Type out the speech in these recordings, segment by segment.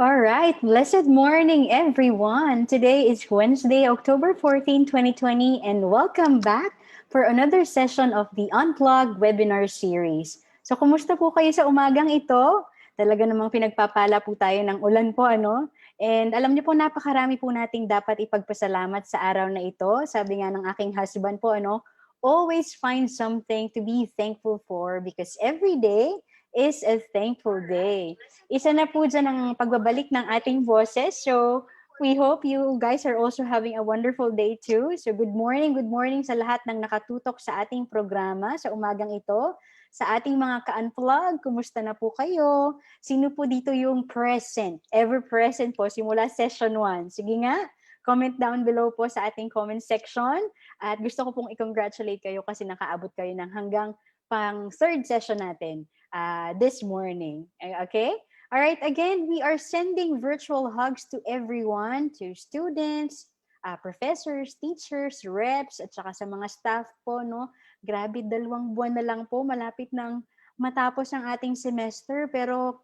All right, blessed morning, everyone. Today is Wednesday, October 14, 2020, and welcome back for another session of the Unplugged webinar series. So, kumusta po kayo sa umagang ito? Talaga namang pinagpapala po tayo ng ulan po, ano? And alam niyo po, napakarami po nating dapat ipagpasalamat sa araw na ito. Sabi nga ng aking husband po, ano? Always find something to be thankful for because every day is a thankful day. Isa na po dyan ang pagbabalik ng ating boses. So, we hope you guys are also having a wonderful day too. So, good morning sa lahat ng nakatutok sa ating programa sa umagang ito. Sa ating mga ka-unplug, kumusta na po kayo? Sino po dito yung present, ever present po, simula session 1? Sige nga, comment down below po sa ating comment section. At gusto ko pong i-congratulate kayo kasi nakaabot kayo ng hanggang pang third session natin this morning. Okay? All right, again, we are sending virtual hugs to everyone, to students, professors, teachers, reps, at saka sa mga staff po, no? Grabe, 2 buwan na lang po, malapit nang matapos ang ating semester, pero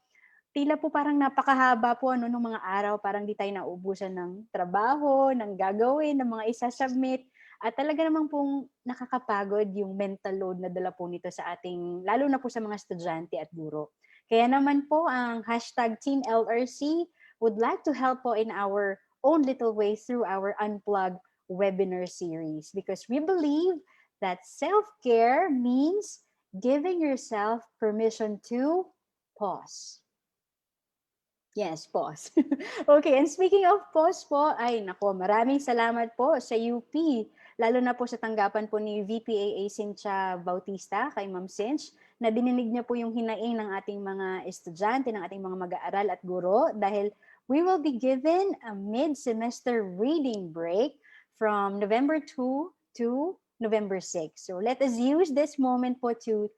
tila po parang napakahaba po ano, ng mga araw, parang di tayo naubusan ng trabaho, ng gagawin, ng mga isa-submit. At talaga namang pong nakakapagod yung mental load na dala po nito sa ating, lalo na po sa mga estudyante at guro. Kaya naman po ang hashtag Team LRC would like to help po in our own little way through our Unplugged webinar series because we believe that self-care means giving yourself permission to pause. Yes, pause. Okay, and speaking of pause po, ay nako, maraming salamat po sa UP, lalo na po sa tanggapan po ni VPAA Cynthia Bautista kay Ma'am Cinch, na dininig niya po yung hinaing ng ating mga estudyante, ng ating mga mag-aaral at guro, dahil we will be given a mid-semester reading break from November 2 to November 6. So let us use this moment po to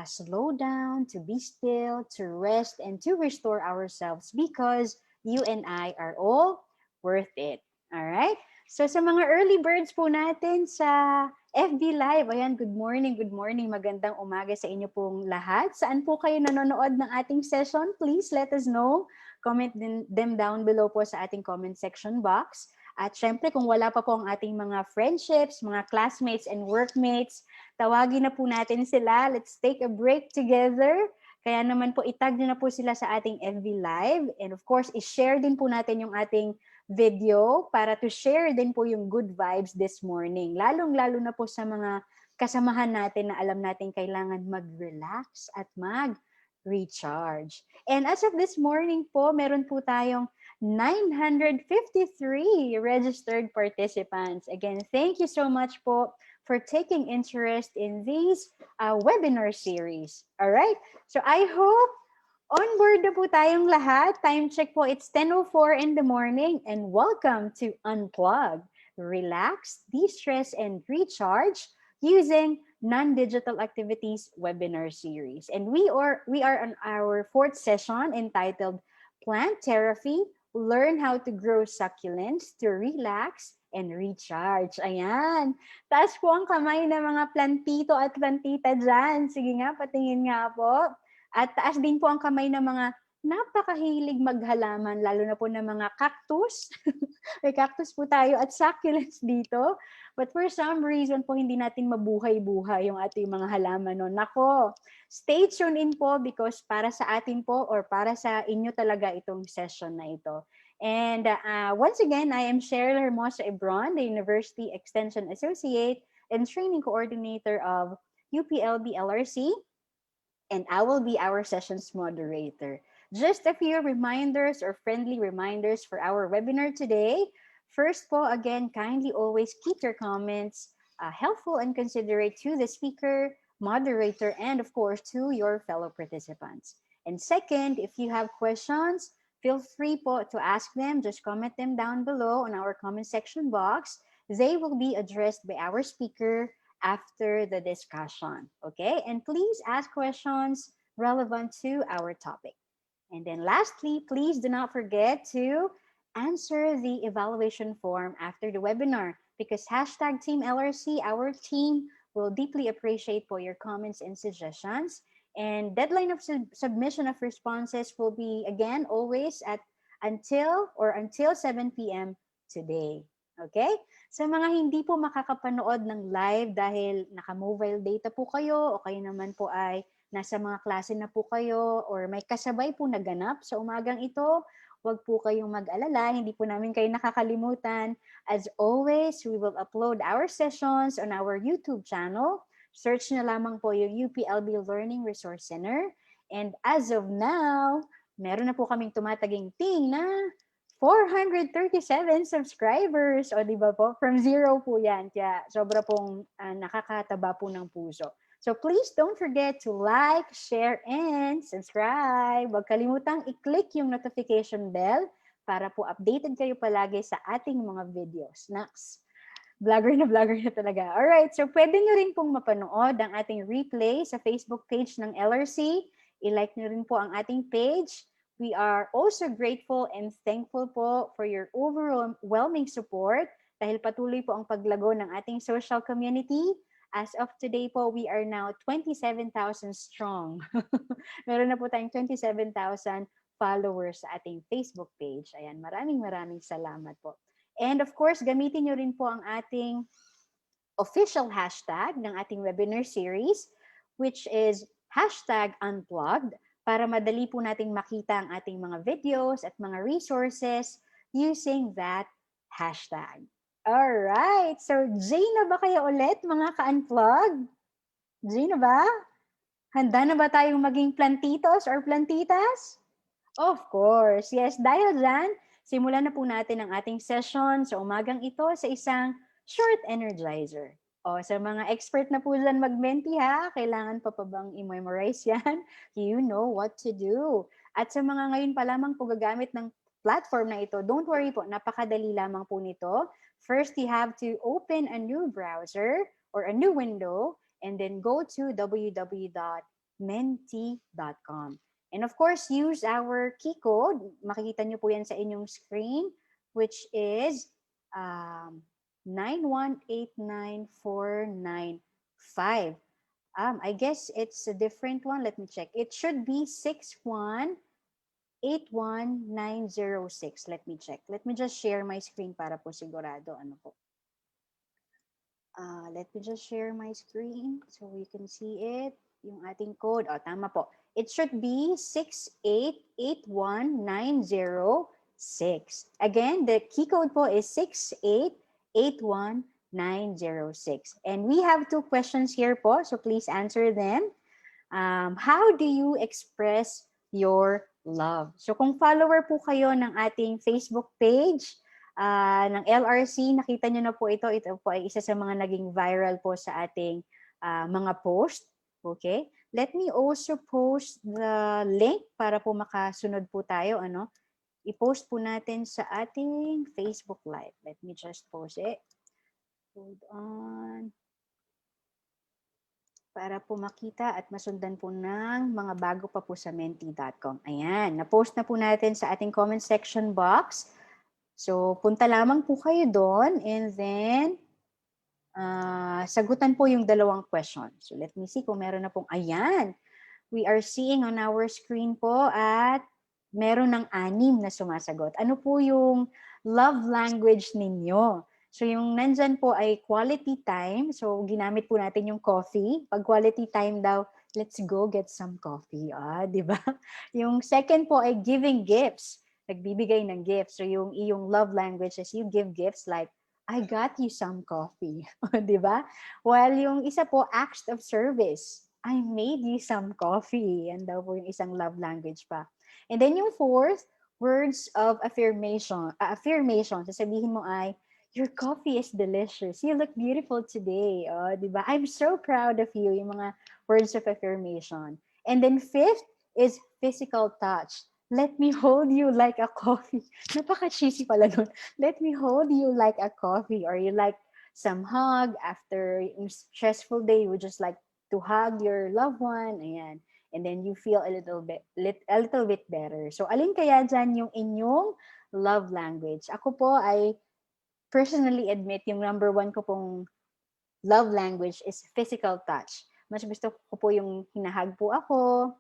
slow down, to be still, to rest, and to restore ourselves because you and I are all worth it. All right? So sa mga early birds po natin sa FB Live, ayan, good morning, magandang umaga sa inyo pong lahat. Saan po kayo nanonood ng ating session? Please let us know. Comment them down below po sa ating comment section box. At syempre, kung wala pa po ang ating mga friendships, mga classmates and workmates, tawagin na po natin sila. Let's take a break together. Kaya naman po, itag nyo na po sila sa ating FB Live. And of course, i-share din po natin yung ating video para to share din po yung good vibes this morning. Lalong-lalo na po sa mga kasamahan natin na alam natin kailangan mag-relax at mag-recharge. And as of this morning po, meron po tayong 953 registered participants. Again, thank you so much po for taking interest in this webinar series. All right? So I hope on board na po tayong lahat. Time check po, it's 10:04 in the morning and welcome to Unplug. Relax, de-stress, and recharge using non-digital activities webinar series. And we are on our 4th session entitled Plant Therapy, Learn How to Grow Succulents to Relax and Recharge. Ayan. Taas po ang kamay ng mga plantito at plantita dyan. Sige nga, patingin nga po. At taas din po ang kamay ng mga napakahilig maghalaman, lalo na po ng mga cactus. May cactus po tayo at succulents dito. But for some reason po, hindi natin mabuhay-buhay yung ating mga halaman. No? Nako, stay tuned in po because para sa atin po or para sa inyo talaga itong session na ito. And once again, I am Cheryl Hermosa Ebron, the University Extension Associate and Training Coordinator of UPLB LRC. And I will be our sessions moderator. Just a few reminders or friendly reminders for our webinar today. First po, again, kindly always keep your comments helpful and considerate to the speaker, moderator, and of course to your fellow participants. And second, if you have questions, feel free po to ask them. Just comment them down below on our comment section box. They will be addressed by our speaker after the discussion. Okay? And please ask questions relevant to our topic. And then lastly, please do not forget to answer the evaluation form after the webinar because hashtag Team LRC, our team will deeply appreciate for your comments and suggestions. And deadline of submission of responses will be, again, always at until 7 p.m. today. Okay? Sa mga hindi po makakapanood ng live dahil naka-mobile data po kayo o kayo naman po ay nasa mga klase na po kayo or may kasabay po na ganap sa umagang ito, huwag po kayong mag-alala, hindi po namin kayo nakakalimutan. As always, we will upload our sessions on our YouTube channel. Search na lamang po yung UPLB Learning Resource Center. And as of now, meron na po kaming tumataging ting na 437 subscribers. O di ba po? From zero po yan. Kaya sobra pong nakakataba po ng puso. So please don't forget to like, share, and subscribe. Huwag kalimutang i-click yung notification bell para po updated kayo palagi sa ating mga videos. Next. Vlogger na talaga. Alright, so pwede nyo rin pong mapanood ang ating replay sa Facebook page ng LRC. I-like nyo rin po ang ating page. We are also grateful and thankful po for your overwhelming support dahil patuloy po ang paglago ng ating social community. As of today po, we are now 27,000 strong. Meron na po tayong 27,000 followers sa ating Facebook page. Ayan, maraming salamat po. And of course, gamitin nyo rin po ang ating official hashtag ng ating webinar series, which is #Unplugged, para madali po nating makita ang ating mga videos at mga resources using that hashtag. Alright, so Jay na ba kayo ulit mga ka-unplug? Jay na ba? Handa na ba tayong maging plantitos or plantitas? Of course, yes. Dahil dyan, simulan na po natin ang ating session sa umagang ito sa isang short energizer. O, sa mga expert na po dyan mag-menti ha, kailangan pa bang i-memorize yan? You know what to do. At sa mga ngayon pa lamang po gagamit ng platform na ito, don't worry po, napakadali lamang po nito. First, you have to open a new browser or a new window and then go to www.menti.com. And of course, use our key code. Makikita nyo po yan sa inyong screen, which is 9189495. I guess it's a different one. Let me check. It should be 6181906. Let me check. Let me just share my screen para po sigurado. Ano po? Let me just share my screen so we can see it. Yung ating code. Oh, tama po. It should be 6881906. Again, the key code po is 6881906. And we have two questions here po, so please answer them. How do you express your love? So kung follower po kayo ng ating Facebook page, ng LRC, nakita nyo na po ito. Ito po ay isa sa mga naging viral po sa ating mga post. Okay? Let me also post the link para po makasunod po tayo. I-post po natin sa ating Facebook Live. Let me just post it. Hold on. Para po makita at masundan po ng mga bago pa po sa menti.com. Ayan, na-post na po natin sa ating comment section box. So, punta lamang po kayo doon and then sagutan po yung dalawang question. So, let me see kung meron na pong, ayan. We are seeing on our screen po at meron ng 6 na sumasagot. Ano po yung love language ninyo? So, yung nandyan po ay quality time. So, ginamit po natin yung coffee. Pag quality time daw, let's go get some coffee. Di ba? Yung second po ay giving gifts. Nagbibigay ng gifts. So, yung iyong love language is you give gifts like, I got you some coffee. Di ba? While yung isa po, acts of service. I made you some coffee. Yan daw po yung isang love language pa. And then yung fourth, words of affirmation. Sasabihin mo ay, your coffee is delicious. You look beautiful today. Di ba? I'm so proud of you. Yung mga words of affirmation. And then fifth is physical touch. Let me hold you like a coffee. Napaka-cheesy pala nun. Let me hold you like a coffee. Or you like some hug after a stressful day. You would just like to hug your loved one. Ayan. And then you feel a little bit better. So, alin kaya dyan yung inyong love language? Ako po ay personally admit yung number 1 ko pong love language is physical touch. Mas gusto ko po yung hinahag po ako,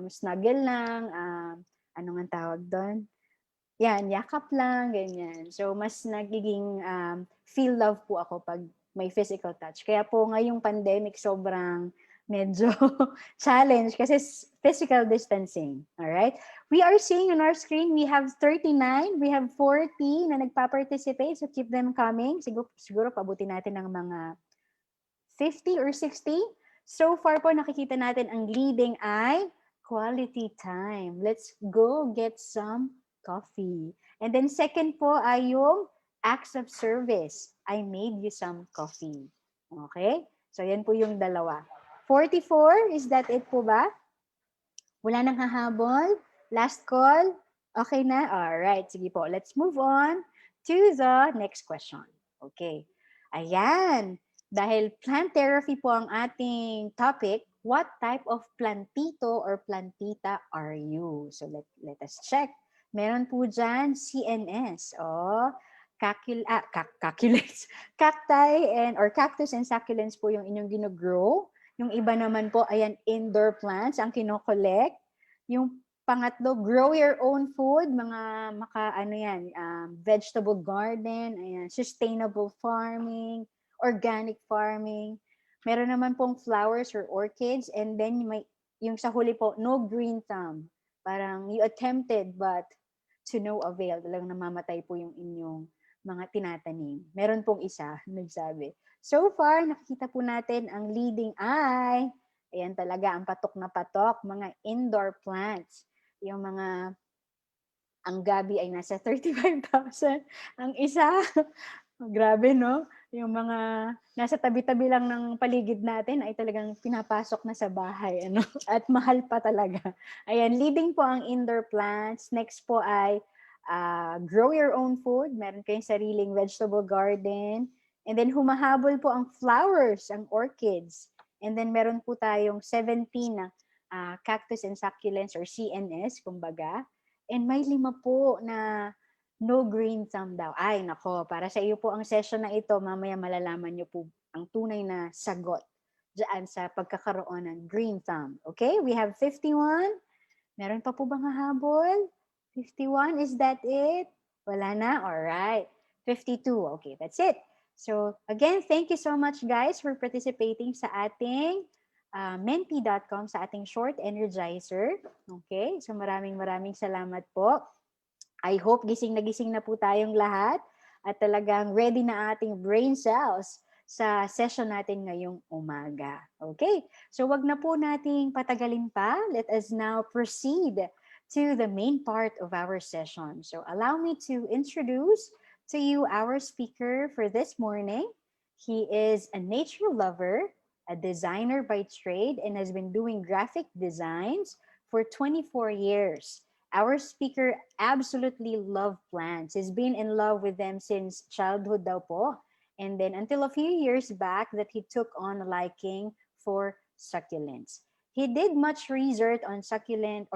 snuggle lang, ano nga tawag doon? yan, yakap lang, ganyan. So, mas nagiging feel love po ako pag may physical touch. Kaya po ngayong pandemic, sobrang medyo challenge kasi physical distancing. All right? We are seeing on our screen, we have 39, we have 40 na nagpa-participate. So, keep them coming. Siguro pabuti natin ng mga 50 or 60. So far po, nakikita natin ang leading ay quality time. Let's go get some coffee. And then second po ay yung acts of service. I made you some coffee. Okay? So yan po yung dalawa. 44, is that it po ba? Wala nang hahabol? Last call? Okay na? Alright, sige po. Let's move on to the next question. Okay. Ayan. Dahil plant therapy po ang ating topic, what type of plantito or plantita are you? So let us check. Meron po dyan CNS. Caculates. Cacti or cactus and succulents po yung inyong ginogrow. Yung iba naman po, ayan, indoor plants ang kinokollect. Yung pangatlo, grow your own food, mga vegetable garden, ayan, sustainable farming, organic farming. Meron naman pong flowers or orchids, and then yung sa huli po, no green thumb. Parang you attempted but to no avail. Talagang namamatay po yung inyong mga tinatanim. Meron pong isa nagsabi. So far, nakikita po natin ang leading ay, ayan talaga, ang patok na patok, mga indoor plants. Yung mga, ang gabi ay nasa 35,000. Ang isa, grabe no? Yung mga nasa tabi-tabi lang ng paligid natin ay talagang pinapasok na sa bahay. Ano? At mahal pa talaga. Ayan, leading po ang indoor plants. Next po ay grow your own food. Meron kayong sariling vegetable garden. And then humahabol po ang flowers, ang orchids. And then meron po tayong 17 na cactus and succulents or CNS, kumbaga. And may 5 po na no green thumb daw. Ay, nako, para sa iyo po ang session na ito, mamaya malalaman niyo po ang tunay na sagot dyan sa pagkakaroon ng green thumb. Okay, we have 51. Meron pa po bang hahabol? 51, is that it? Wala na? Alright. 52, okay, that's it. So, again, thank you so much guys for participating sa ating menti.com, sa ating short energizer. Okay, so maraming salamat po. I hope gising na po tayong lahat at talagang ready na ating brain cells sa session natin ngayong umaga. Okay, so wag na po nating patagalin pa. Let us now proceed to the main part of our session. So allow me to introduce to you our speaker for this morning. He is a nature lover, a designer by trade, and has been doing graphic designs for 24 years. Our speaker absolutely loved plants. He's been in love with them since childhood daw po. And then until a few years back that he took on a liking for succulents. He did much research on succulent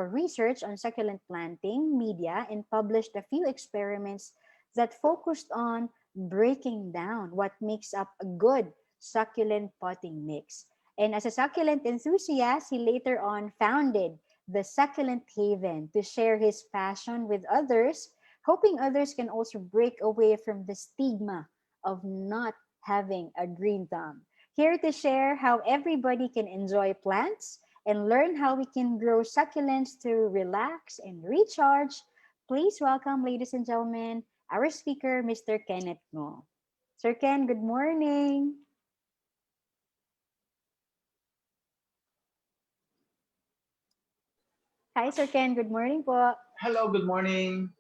planting media and published a few experiments that focused on breaking down what makes up a good succulent potting mix. And as a succulent enthusiast, he later on founded the Succulent Haven to share his passion with others, hoping others can also break away from the stigma of not having a green thumb. Here to share how everybody can enjoy plants and learn how we can grow succulents to relax and recharge, please welcome, ladies and gentlemen, our speaker, Mr. Kenneth Ngo. Sir Ken, good morning. Hi, Sir Ken. Good morning po. Hello, good morning.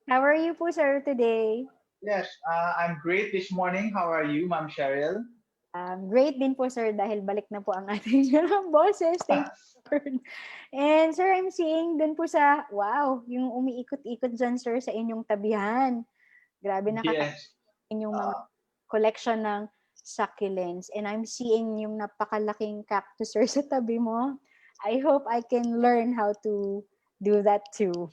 How are you po, sir, today? Yes, I'm great this morning. How are you, Ma'am Cheryl? Great din po, sir, dahil balik na po ang ating boses. Thank you, Lord. And, sir, I'm seeing dun po sa, wow, yung umiikot-ikot dyan, sir, sa inyong tabihan. Grabe, Yes. nakakainyong mga collection ng succulents. And I'm seeing yung napakalaking cactus, sir, sa tabi mo. I hope I can learn how to do that too.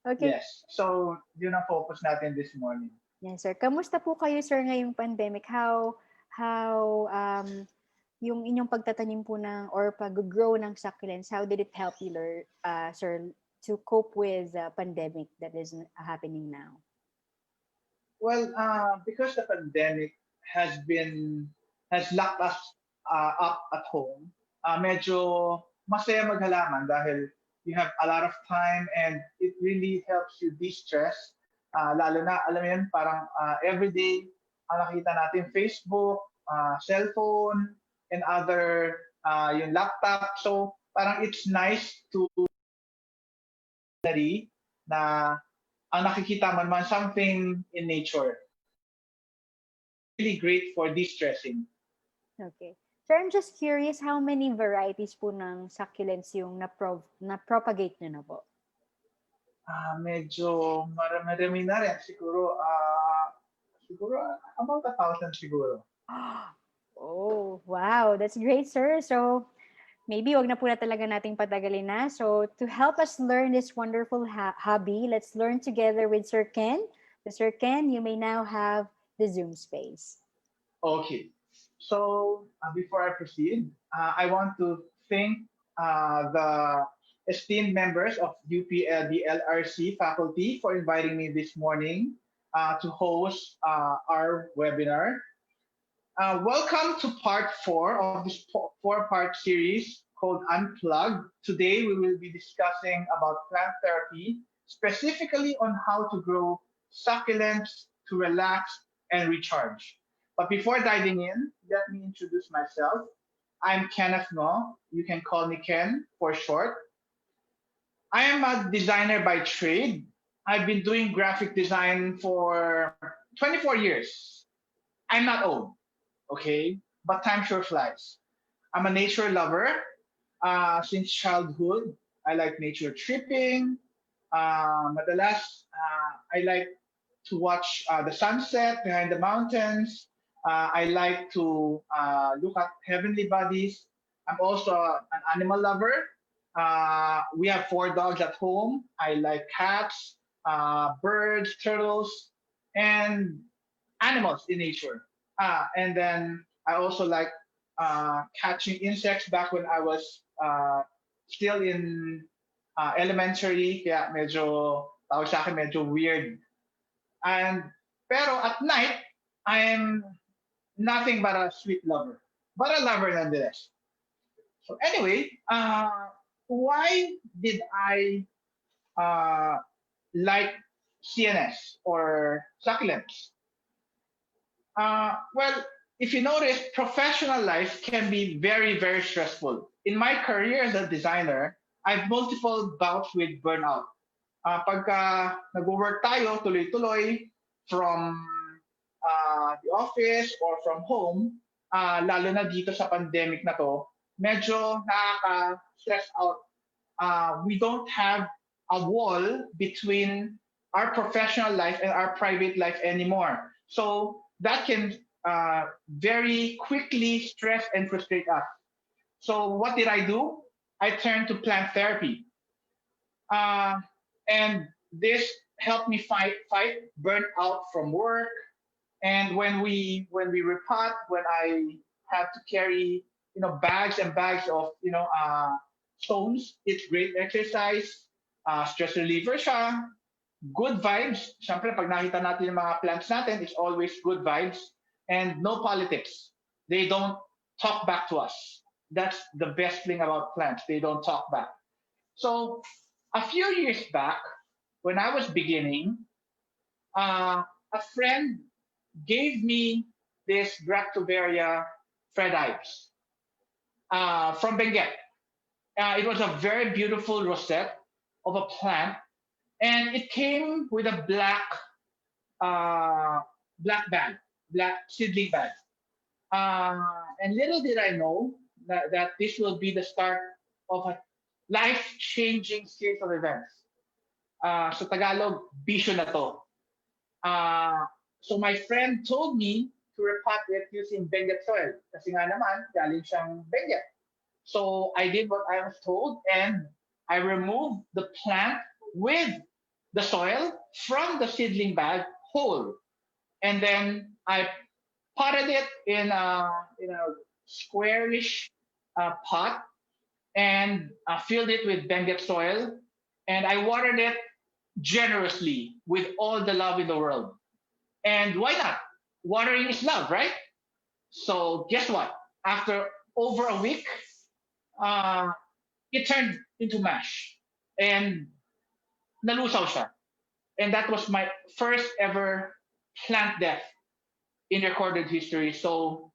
Okay. Yes. So, yun ang focus natin this morning. Yes, sir. Kamusta po kayo, sir, ngayong pandemic? How yung inyong pagtatanim po ng or pag-grow ng succulents, how did it help you, sir, to cope with the pandemic that is happening now? Well, because the pandemic has been has locked us up at home, medyo masaya maghalaman dahil you have a lot of time and it really helps you de-stress. Lalo na, alam mo yun, parang everyday, ang nakita natin Facebook, cellphone, and other yung laptop. So parang it's nice to study na ang nakikita man something in nature. Really great for de-stressing. Okay. So I'm just curious, how many varieties po ng succulents yung na-propagate nyo na po? Medyo marami-rami na rin. Siguro about 1,000 siguro. Oh, wow. That's great, sir. So maybe wag na po na talaga nating patagalin na. So to help us learn this wonderful hobby, let's learn together with Sir Ken. So Sir Ken, you may now have the Zoom space. Okay. So before I proceed, I want to thank the esteemed members of UPLD LRC faculty for inviting me this morning to host our webinar. Welcome to part four of this four-part series called Unplugged. Today we will be discussing about plant therapy, specifically on how to grow succulents to relax and recharge. But before diving in, let me introduce myself. I'm Kenneth Ngo. You can call me Ken for short. I am a designer by trade. I've been doing graphic design for 24 years. I'm not old, okay? But time sure flies. I'm a nature lover since childhood. I like nature tripping. Madalas, I like to watch the sunset behind the mountains. I like to look at heavenly bodies. I'm also an animal lover. We have four dogs at home. I like cats, birds, turtles, and animals in nature. And then I also like catching insects back when I was still in elementary. Kaya medyo, tawag sa akin, medyo weird. And pero at night, I am nothing but a sweet lover, but a lover nonetheless. So anyway, why did I uh, like CNS or succulents? Well, if you notice, professional life can be very, very stressful. In my career as a designer, I've multiple bouts with burnout. Pagka nag-work tayo tuloy-tuloy from the office or from home, lalo na dito sa pandemic na to, medyo nakaka-stress out. We don't have a wall between our professional life and our private life anymore. So that can very quickly stress and frustrate us. So what did I do? I turned to plant therapy. Uh, and this helped me fight burnout from work. And when we repot, when I have to carry bags and bags of stones, it's great exercise, stress reliever siya, good vibes. Siyempre, pag nakita natin yung mga plants natin, it's always good vibes and no politics. They don't talk back to us. That's the best thing about plants. They don't talk back. So a few years back, when I was beginning, a friend gave me this Bractoveria Fredives from Benguet. It was a very beautiful rosette of a plant, and it came with a uh, black bag, black seedling bag. Uh, and little did I know that this will be the start of a life-changing series of events. Sa Tagalog, bisyo na to. So my friend told me to repot it using Benguet soil. Kasi nga naman, galing siyang Benguet. So I did what I was told and I removed the plant with the soil from the seedling bag whole. And then I potted it in a squarish pot and filled it with Benguet soil. and I watered it generously with all the love in the world. And why not? Watering is love, right? So guess what? After over a week, uh, it turned into mash, and nalusaw siya. And that was my first ever plant death in recorded history. So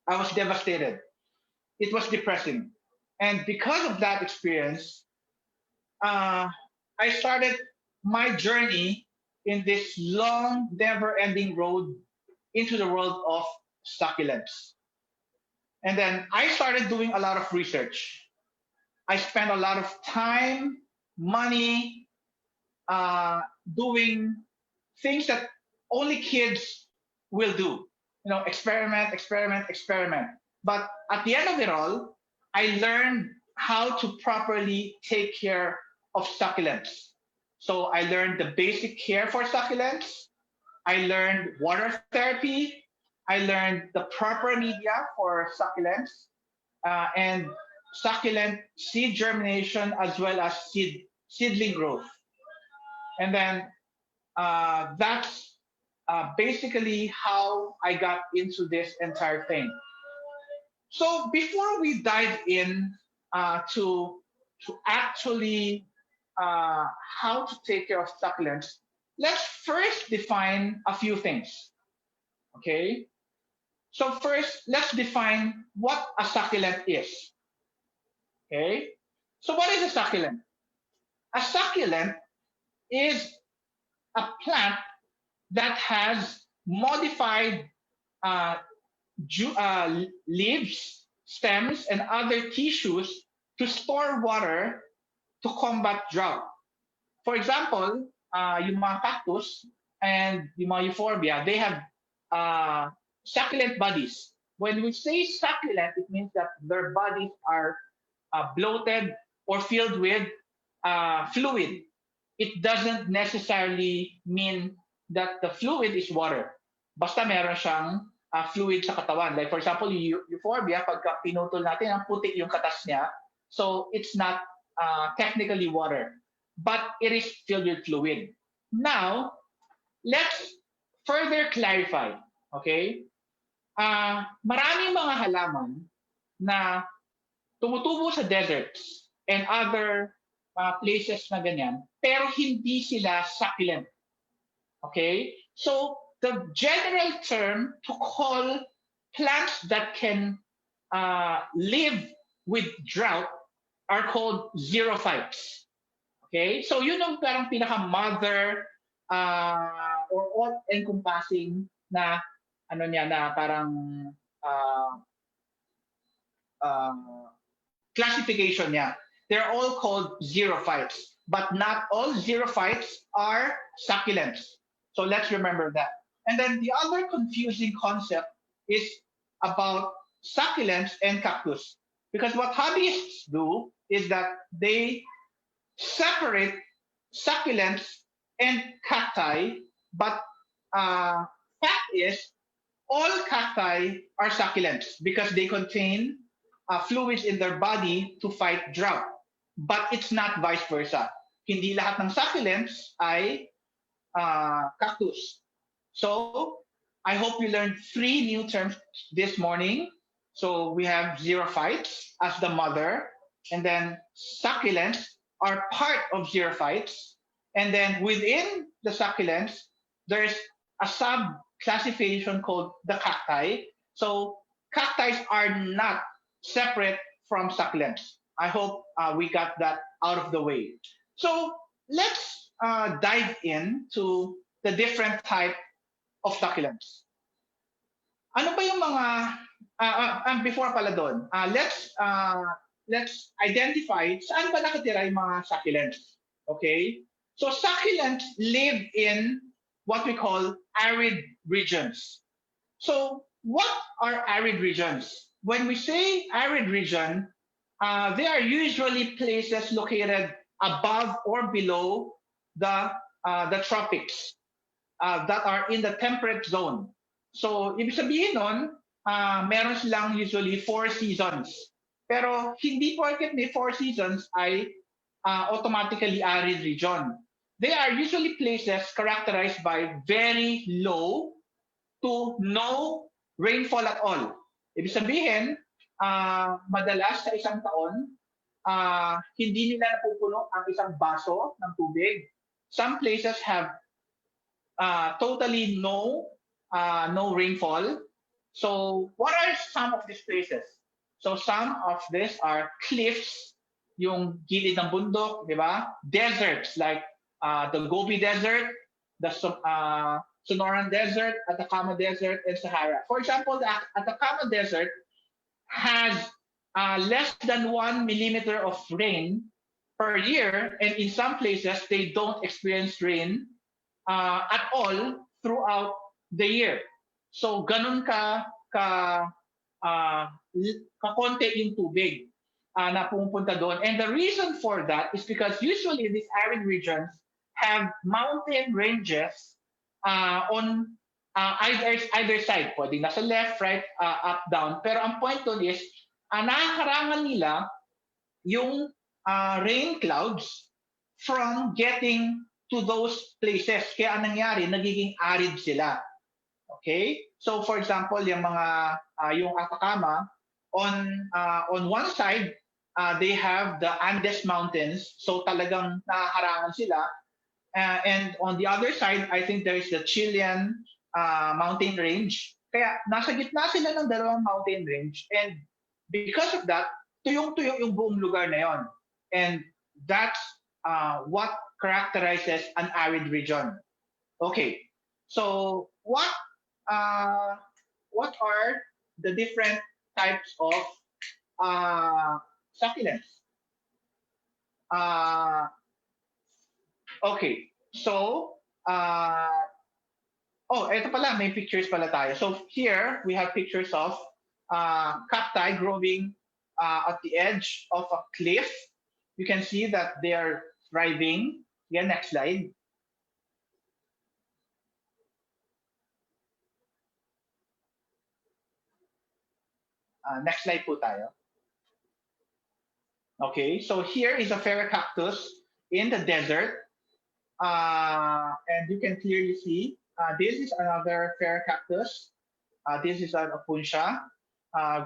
I was devastated. It was depressing. And because of that experience, uh, I started my journey in this long, never ending road into the world of succulents. And then I started doing a lot of research. I spent a lot of time, money, uh, doing things that only kids will do. Experiment, experiment, experiment. But at the end of it all, I learned how to properly take care of succulents. So I learned the basic care for succulents. I learned water therapy. I learned the proper media for succulents and succulent seed germination as well as seedling growth. And then that's basically how I got into this entire thing. So before we dive in to actually how to take care of succulents, let's first define a few things. Okay. So first, let's define what a succulent is. Okay. So what is a succulent? A succulent is a plant that has modified uh, leaves, stems, and other tissues to store water to combat drought. For example, yung mga cactus and yung mga euphorbia, they have uh, succulent bodies. When we say succulent, it means that their bodies are bloated or filled with fluid. It doesn't necessarily mean that the fluid is water. Basta meron siyang fluid sa katawan. Like for example, euphorbia, pagka pinutol natin, ang puti yung katas niya. So it's not technically water, but it is filled with fluid. Now, let's further clarify. Okay? Maraming mga halaman na tumutubo sa deserts and other places na ganyan, pero hindi sila succulent. Okay? So, the general term to call plants that can live with drought are called xerophytes. Okay? So, yun ang parang pinaka-mother or all-encompassing na ano niya na parang uh, uh, classification niya. They're all called xerophytes, but not all xerophytes are succulents. So let's remember that. And then the other confusing concept is about succulents and cactus. Because what hobbyists do is that they separate succulents and cacti, but fact is all cacti are succulents because they contain fluids in their body to fight drought. But it's not vice versa. Hindi lahat ng succulents ay cactus. So, I hope you learned 3 new terms this morning. So, we have xerophytes as the mother, and then succulents are part of xerophytes. And then within the succulents, there's a sub-classification called the cacti. So, cacti are not separate from succulents. I hope we got that out of the way. So let's dive into the different type of succulents. Ano ba yung mga before pala doon? Let's identify saan ba nakatira yung mga succulents. Okay? So succulents live in what we call arid regions. So what are arid regions? When we say arid region, they are usually places located above or below the tropics that are in the temperate zone. So, ibig sabihin nun, meron silang usually 4 seasons. Pero hindi porket may 4 seasons ay automatically arid region. They are usually places characterized by very low to no rainfall at all. Ibig sabihin, madalas sa isang taon, hindi nila napupuno ang isang baso ng tubig. Some places have totally no rainfall. So what are some of these places? So some of these are cliffs, yung gilid ng bundok, di ba? Deserts like the Gobi Desert, the Sonoran Desert, Atacama Desert, and Sahara. For example, the Atacama Desert has less than 1 millimeter of rain per year, and in some places they don't experience rain at all throughout the year. So ganun uh, kakonti yung tubig na pumupunta doon. And the reason for that is because usually these arid regions have mountain ranges on either side. Pwede nasa left, right, up, down. Pero ang point doon is, nakakarangan nila yung rain clouds from getting to those places. Kaya ang nangyari, nagiging arid sila. Okay? So for example, yung Atacama, on one side, they have the Andes Mountains. So talagang nakaharangan sila. And on the other side, I think there is the Chilean mountain range. Kaya nasa gitna sila ng dalawang mountain range. And because of that, tuyong-tuyong yung buong lugar na yon. And that's what characterizes an arid region. Okay, so what are the different types of succulents? Okay, so ito pala, may pictures pala tayo. So here we have pictures of cacti growing at the edge of a cliff. You can see that they are thriving. Yeah, next slide. Next slide po tayo. Okay, so here is a fairy cactus in the desert. And you can clearly see this is another fairy cactus. This is an opuntia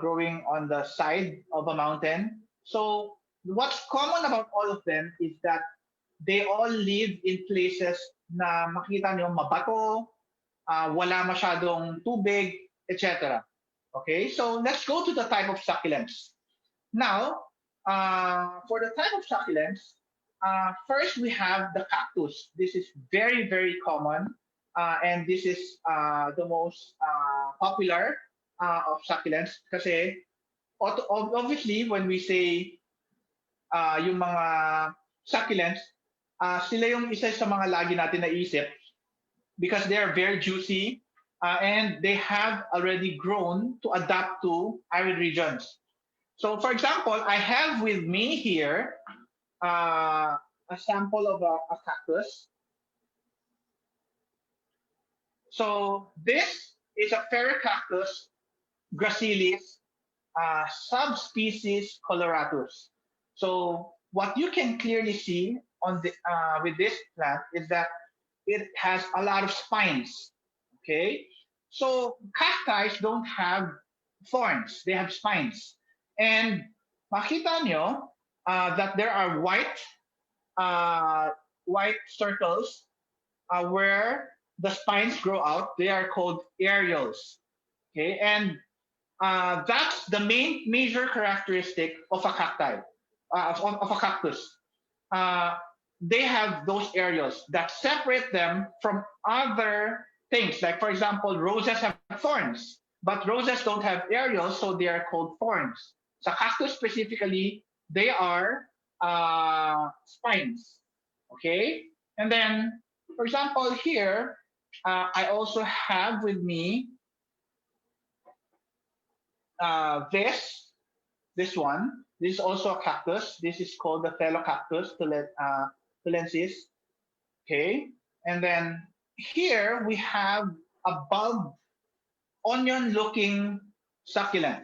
growing on the side of a mountain. So what's common about all of them is that they all live in places na makita nyo mabato, wala masyadong tubig, etc. Okay, so let's go to the type of succulents. Now, for the type of succulents, first we have the cactus. This is very, very common, and this is the most popular of succulents kasi obviously when we say yung mga succulents, sila yung isa sa mga lagi natin naisip because they are very juicy and they have already grown to adapt to arid regions. So for example, I have with me here a sample of a cactus. So this is a fairy cactus gracilis subspecies coloratus. So what you can clearly see on the with this plant is that it has a lot of spines. Okay, so cacti don't have thorns; they have spines, and makita nyo that there are white circles where the spines grow out. They are called areoles. Okay, and that's the major characteristic of a cacti, of a cactus. Uh, they have those areoles that separate them from other things. Like for example, roses have thorns, but roses don't have areoles, so they are called thorns. So cactus specifically, they are spines. Okay, and then for example here, I also have with me this one. This is also a cactus. This is called the fellow cactus tulensis. Okay, and then here we have a bulb onion-looking succulent.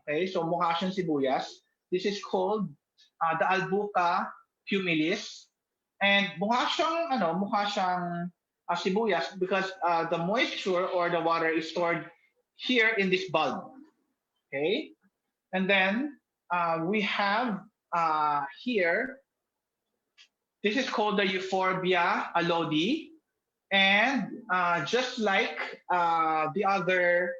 Okay, so mukha siyang sibuyas. This is called the albuca humilis. And mukha siyang sibuyas because the moisture or the water is stored here in this bulb. Okay, and then we have here. This is called the Euphorbia Aloe, and just like the other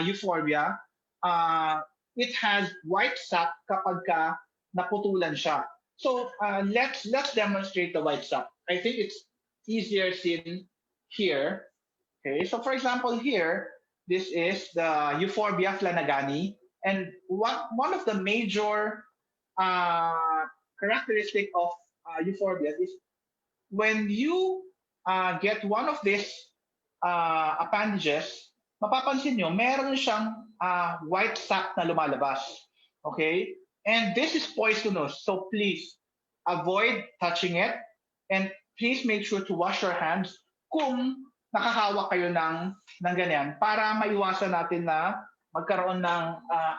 Euphorbia, uh, it has white sac kapag ka naputulan siya. So let's demonstrate the white sac. I think it's easier seen here. Okay, so for example here, this is the Euphorbia Flanagani, and one of the major uh, characteristic of Euphorbia is when you get one of these appendages, mapapansin nyo, meron siyang white sac na lumalabas. Okay? And this is poisonous. So please avoid touching it. And please make sure to wash your hands kung nakahawak kayo ng ganyan para maiwasan natin na magkaroon ng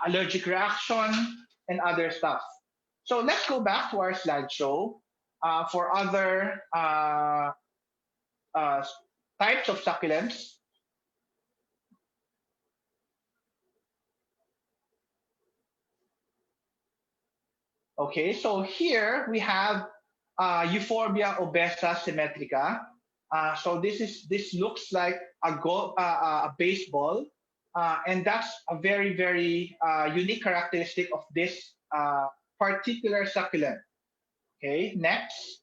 allergic reaction and other stuff. So let's go back to our slideshow for other uh, types of succulents. Okay, so here we have Euphorbia obesa symmetrica. So this looks like a baseball, and that's a very unique characteristic of this particular succulent. Okay, next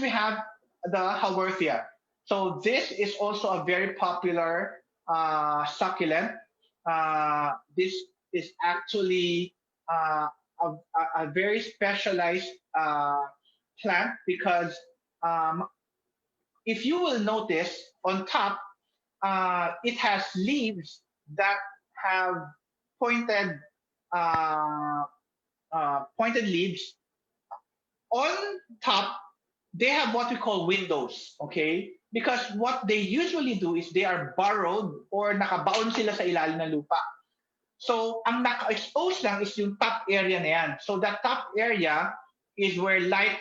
we have the Haworthia. So this is also a very popular succulent. This is actually a, a very specialized plant because um, if you will notice on top, it has leaves that have pointed pointed leaves on top. They have what we call windows, okay? Because what they usually do is they are burrowed or nakabaon sila sa ilalim ng lupa. So, ang naka-expose lang is yung top area na yan. So, that top area is where light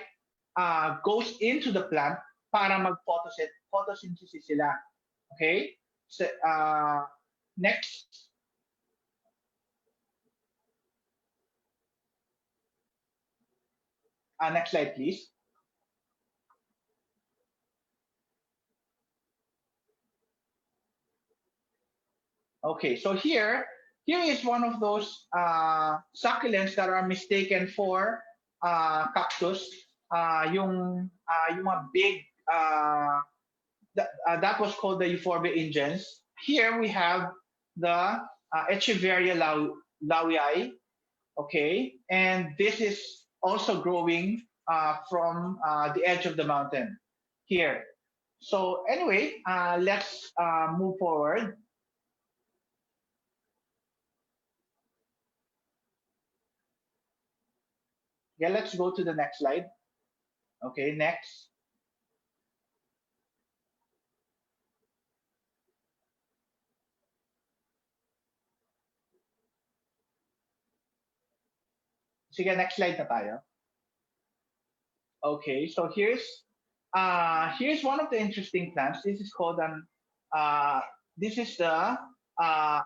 goes into the plant para mag-photosynthesis sila. Okay? So, next. Next slide, please. Okay, so here is one of those succulents that are mistaken for cactus. Yung mga big that was called the Euphorbia ingens. Here we have the Echeveria lawii. Okay, and this is also growing from the edge of the mountain here. So anyway, let's move forward. Yeah, let's go to the next slide. Okay, next. Sige, next slide na tayo. Okay, so here's one of the interesting plants. This is called this is the uh,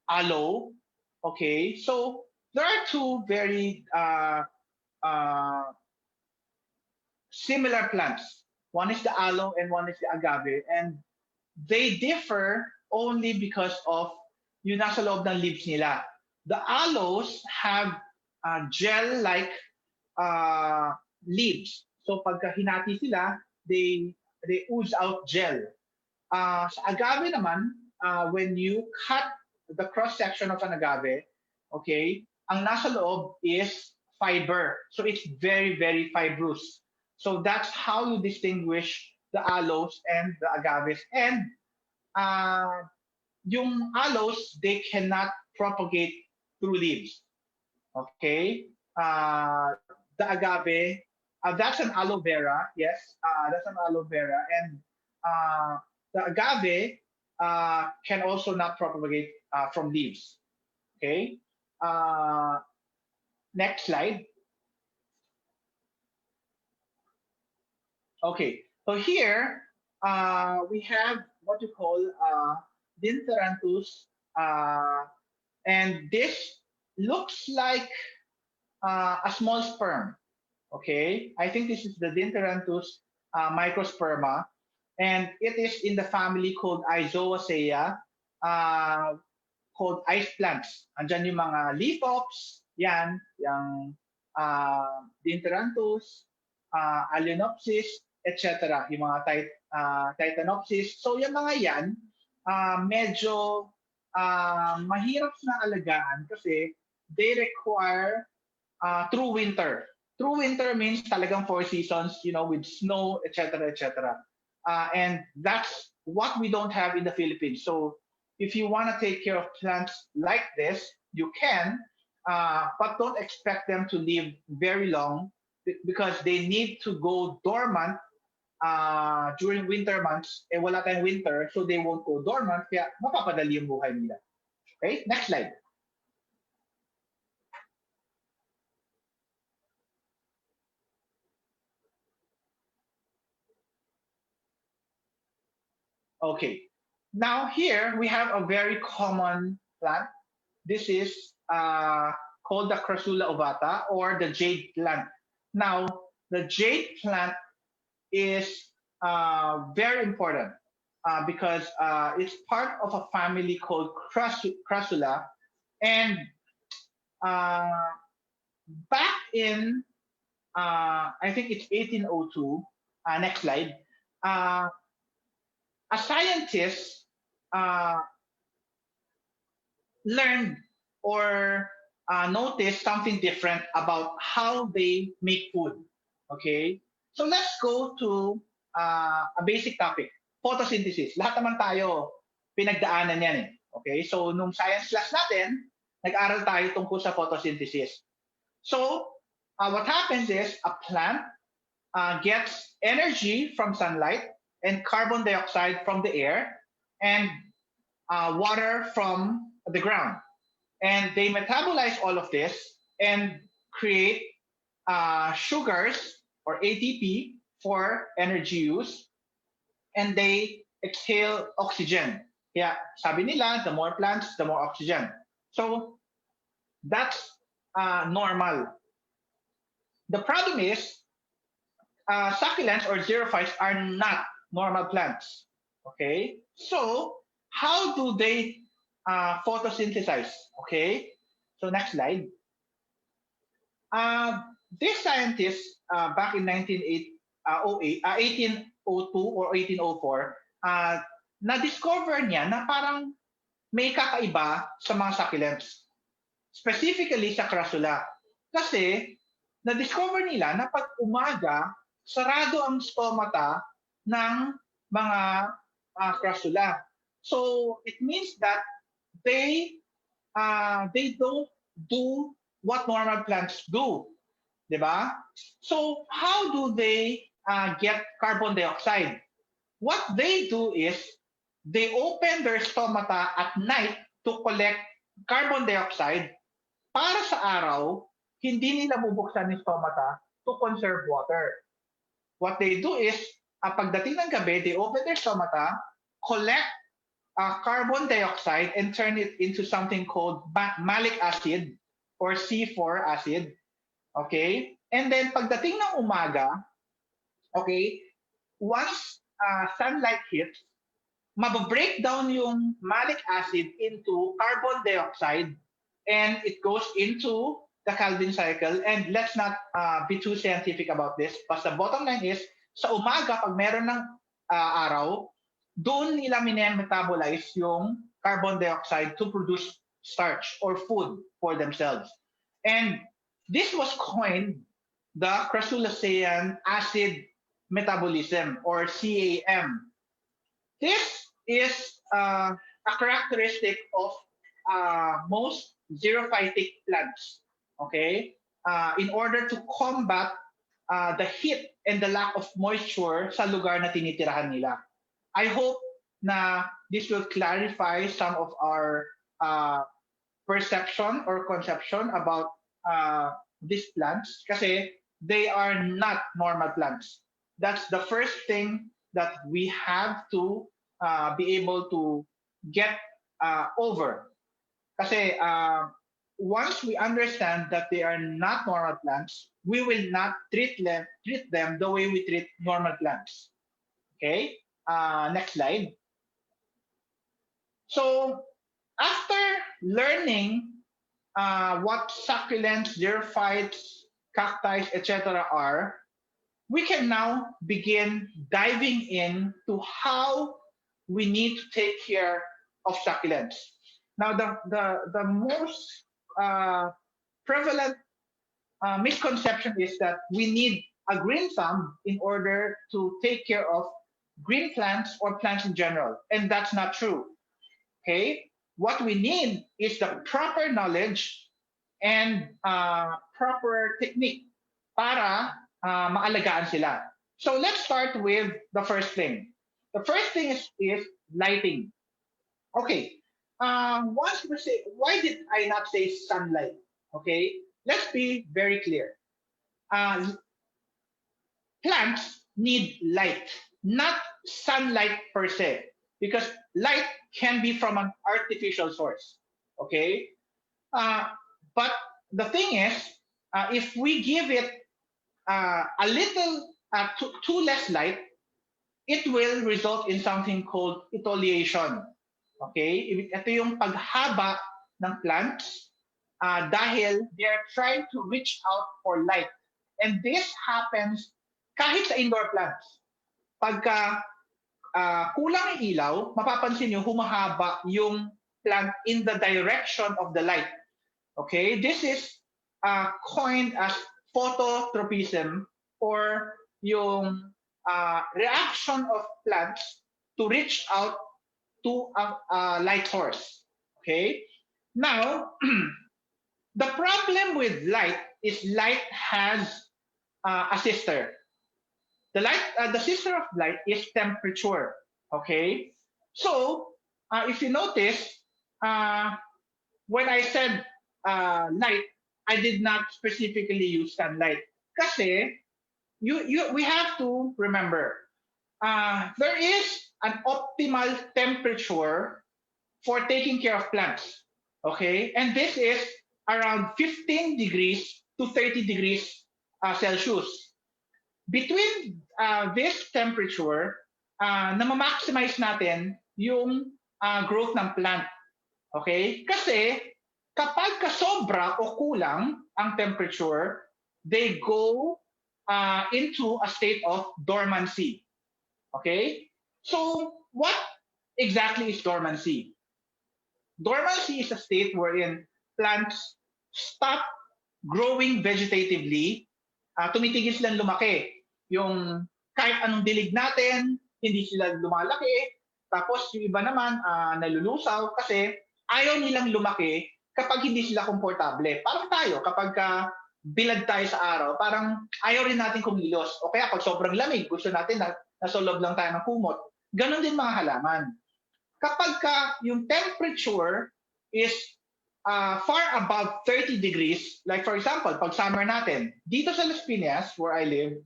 aloe. Okay, so there are two very similar plants. One is the aloe and one is the agave, and they differ only because of yung nasa loob ng leaves nila. The aloes have gel-like uh, leaves. So pagka hinati sila, they ooze out gel. Sa agave naman, when you cut the cross section of an agave, okay, ang nasa loob is fiber. So it's very fibrous. So that's how you distinguish the aloes and the agaves. And uh, yung aloes, they cannot propagate through leaves. Okay? The agave, that's an aloe vera. Yes, that's an aloe vera. And the agave can also not propagate from leaves. Okay? Uh, next slide. Okay, so here we have what you call Dinteranthus, uh, and this looks like a small sperm. Okay, I think this is the Dinteranthus microsperma, and it is in the family called Izoacea, uh, called ice plants. Andyan yung mga leaf ops, yan, yung Dinteranthus, Alenopsis, etc. Yung mga Titanopsis. So yung mga yan, medyo mahirap na alagaan kasi they require through winter. True winter means talagang 4 seasons, with snow, etc., etc. And that's what we don't have in the Philippines. So if you want to take care of plants like this, you can, but don't expect them to live very long because they need to go dormant during winter months. Eh, wala tayong winter, so they won't go dormant, kaya mapapadali yung buhay nila. Okay, next slide. Okay. Now here we have a very common plant. This is called the Krasula Ovata or the jade plant. Now the jade plant is very important because it's part of a family called Krasula. And uh, back in, I think it's 1802, next slide, uh, a scientist uh, learned or noticed something different about how they make food. Okay? So let's go to a basic topic, photosynthesis. Lahat naman tayo pinagdaanan yan eh. Okay? So nung science class natin, nag-aral tayo tungkol sa photosynthesis. So what happens is a plant gets energy from sunlight and carbon dioxide from the air and water from the ground. And they metabolize all of this and create sugars or ATP for energy use, and they exhale oxygen. Yeah, sabi nila, the more plants, the more oxygen. So that's normal. The problem is succulents or xerophytes are not normal plants. Okay, so how do they photosynthesize? Okay, so next slide. Uh, this scientist back in 1802 or 1804, na-discover niya na parang may kakaiba sa mga succulents. Specifically sa Krasula. Kasi na-discover nila na pag umaga, sarado ang stomata ng mga Krasula. So it means that they don't do what normal plants do, di ba? So how do they get carbon dioxide? What they do is they open their stomata at night to collect carbon dioxide para sa araw, hindi nila bubuksan yung stomata to conserve water. What they do is, pagdating ng gabi, they open their stomata, collect carbon dioxide and turn it into something called malic acid or C4 acid. Okay? And then pagdating ng umaga, okay, once sunlight hits, mababreak down yung malic acid into carbon dioxide and it goes into the Calvin cycle. And let's not be too scientific about this. But the bottom line is, sa umaga, pag meron ng araw, doon nila metabolize yung carbon dioxide to produce starch or food for themselves. And this was coined the Crasulacean acid metabolism or CAM. This is a characteristic of most xerophytic plants. Okay, in order to combat the heat and the lack of moisture sa lugar na tinitirahan nila. I hope na this will clarify some of our perception or conception about these plants kasi they are not normal plants. That's the first thing that we have to be able to get over. Kasi once we understand that they are not normal plants, we will not treat them the way we treat normal plants. Okay? Next slide. So after learning what succulents, xerophytes, cacti, etc. are, we can now begin diving into how we need to take care of succulents. Now, the most uh, prevalent misconception is that we need a green thumb in order to take care of green plants or plants in general. And that's not true. Okay? What we need is the proper knowledge and proper technique para maalagaan sila. So let's start with the first thing. The first thing is lighting. Okay. Once we say, why did I not say sunlight? Okay. Let's be very clear. Uh, Plants need light, not sunlight per se, because light can be from an artificial source. Okay. Uh, but the thing is, if we give it a little too less light, it will result in something called etiolation. Okay? Ito yung paghaba ng plants dahil they're trying to reach out for light. And this happens kahit sa indoor plants. Pagka kulang ang ilaw, mapapansin nyo humahaba yung plant in the direction of the light. Okay? This is coined as phototropism or yung reaction of plants to reach out to a light source. Okay? Now, the problem with light is light has a sister. The sister of light is temperature. Okay? So, if you notice, when I said light, I did not specifically use sunlight. Kasi we have to remember there is an optimal temperature for taking care of plants. Okay, and this is around 15 degrees to 30 degrees Celsius. Between this temperature, na-maximize natin yung growth ng plant. Okay? Kasi kapag kasobra o kulang ang temperature, they go into a state of dormancy. Okay? So, what exactly is dormancy? Dormancy is a state wherein plants stop growing vegetatively, tumitigil silang lumaki. Yung kahit anong dilig natin, hindi sila lumalaki. Tapos yung iba naman, nalulusaw kasi ayaw nilang lumaki kapag hindi sila komportable. Parang tayo, kapag bilad tayo sa araw, parang ayaw rin natin kumilos. O kaya pag sobrang lamig, gusto natin na nasa loob lang tayo ng kumot. Ganon din mga halaman. Kapag yung temperature is far above 30 degrees, like for example, pag summer natin, dito sa Las Piñas, where I live,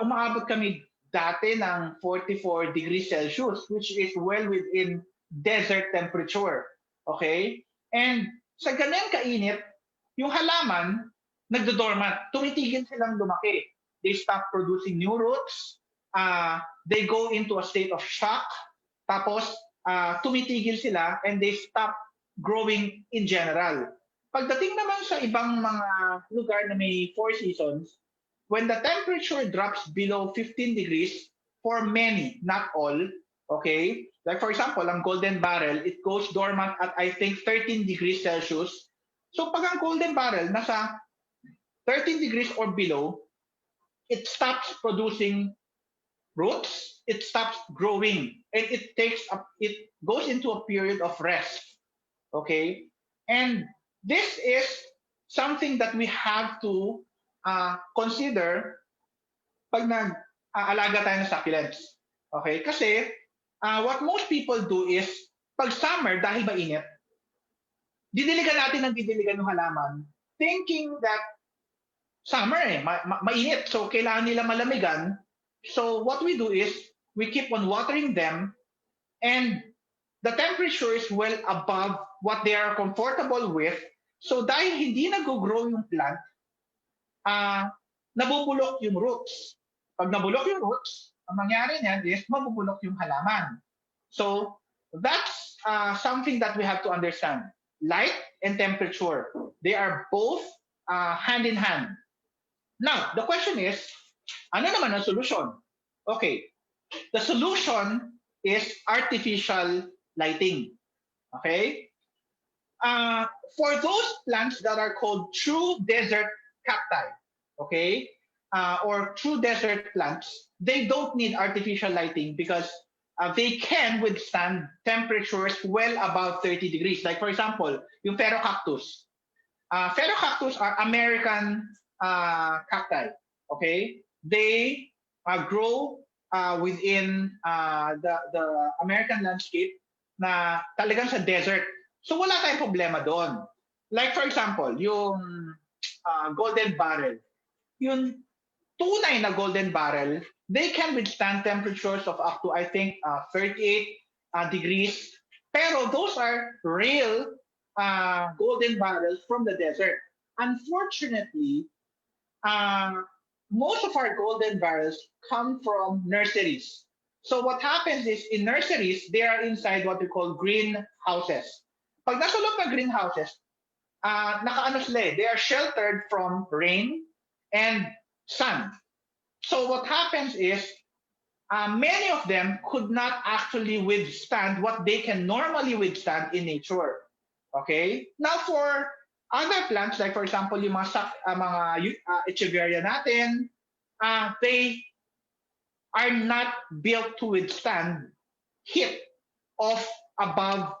umaabot kami dati ng 44 degrees Celsius, which is well within desert temperature. Okay? And sa ganyan kainit, yung halaman, nagdodormant. Tumitigil silang lumaki. They stop producing new roots. They go into a state of shock. Tapos, tumitigil sila and they stop growing in general. Pagdating naman sa ibang mga lugar na may four seasons, when the temperature drops below 15 degrees, for many, not all, okay? Like for example, ang golden barrel, it goes dormant at I think 13 degrees Celsius. So pag ang golden barrel nasa 13 degrees or below, it stops producing roots, it stops growing, and it goes into a period of rest. Okay? And this is something that we have to consider pag nag-aalaga tayo ng succulents. Okay? Kasi what most people do is pag summer, dahil mainit, didiligan natin ng didiligan ng halaman thinking that summer mainit, so kailangan nila malamigan. So what we do is we keep on watering them, and the temperature is well above what they are comfortable with. So dahil hindi nag-grow yung plant, nabubulok yung roots. Pag nabulok yung roots, ang mangyari niyan is mabubulok yung halaman. So that's something that we have to understand. Light and temperature, they are both hand in hand. Now, the question is, ano naman ang solution? Okay, the solution is artificial lighting. Okay? Uh, for those plants that are called true desert cacti, okay, or true desert plants, they don't need artificial lighting because they can withstand temperatures well above 30 degrees. Like for example, yung ferrocactus. Ferrocactus are American cacti. Okay, they grow within the American landscape na talagang sa desert. So wala tayong problema doon. Like for example, yung golden barrel. Yung tunay na golden barrel, they can withstand temperatures of up to I think 38 degrees. Pero those are real golden barrels from the desert. Unfortunately, uh, most of our golden barrels come from nurseries. So what happens is in nurseries, they are inside what we call greenhouses. Pag nasa loob ng greenhouses, nakaano sila eh, they are sheltered from rain and sun. So what happens is many of them could not actually withstand what they can normally withstand in nature. Okay? Now for other plants, like for example, yung mga echeveria natin, they are not built to withstand heat of above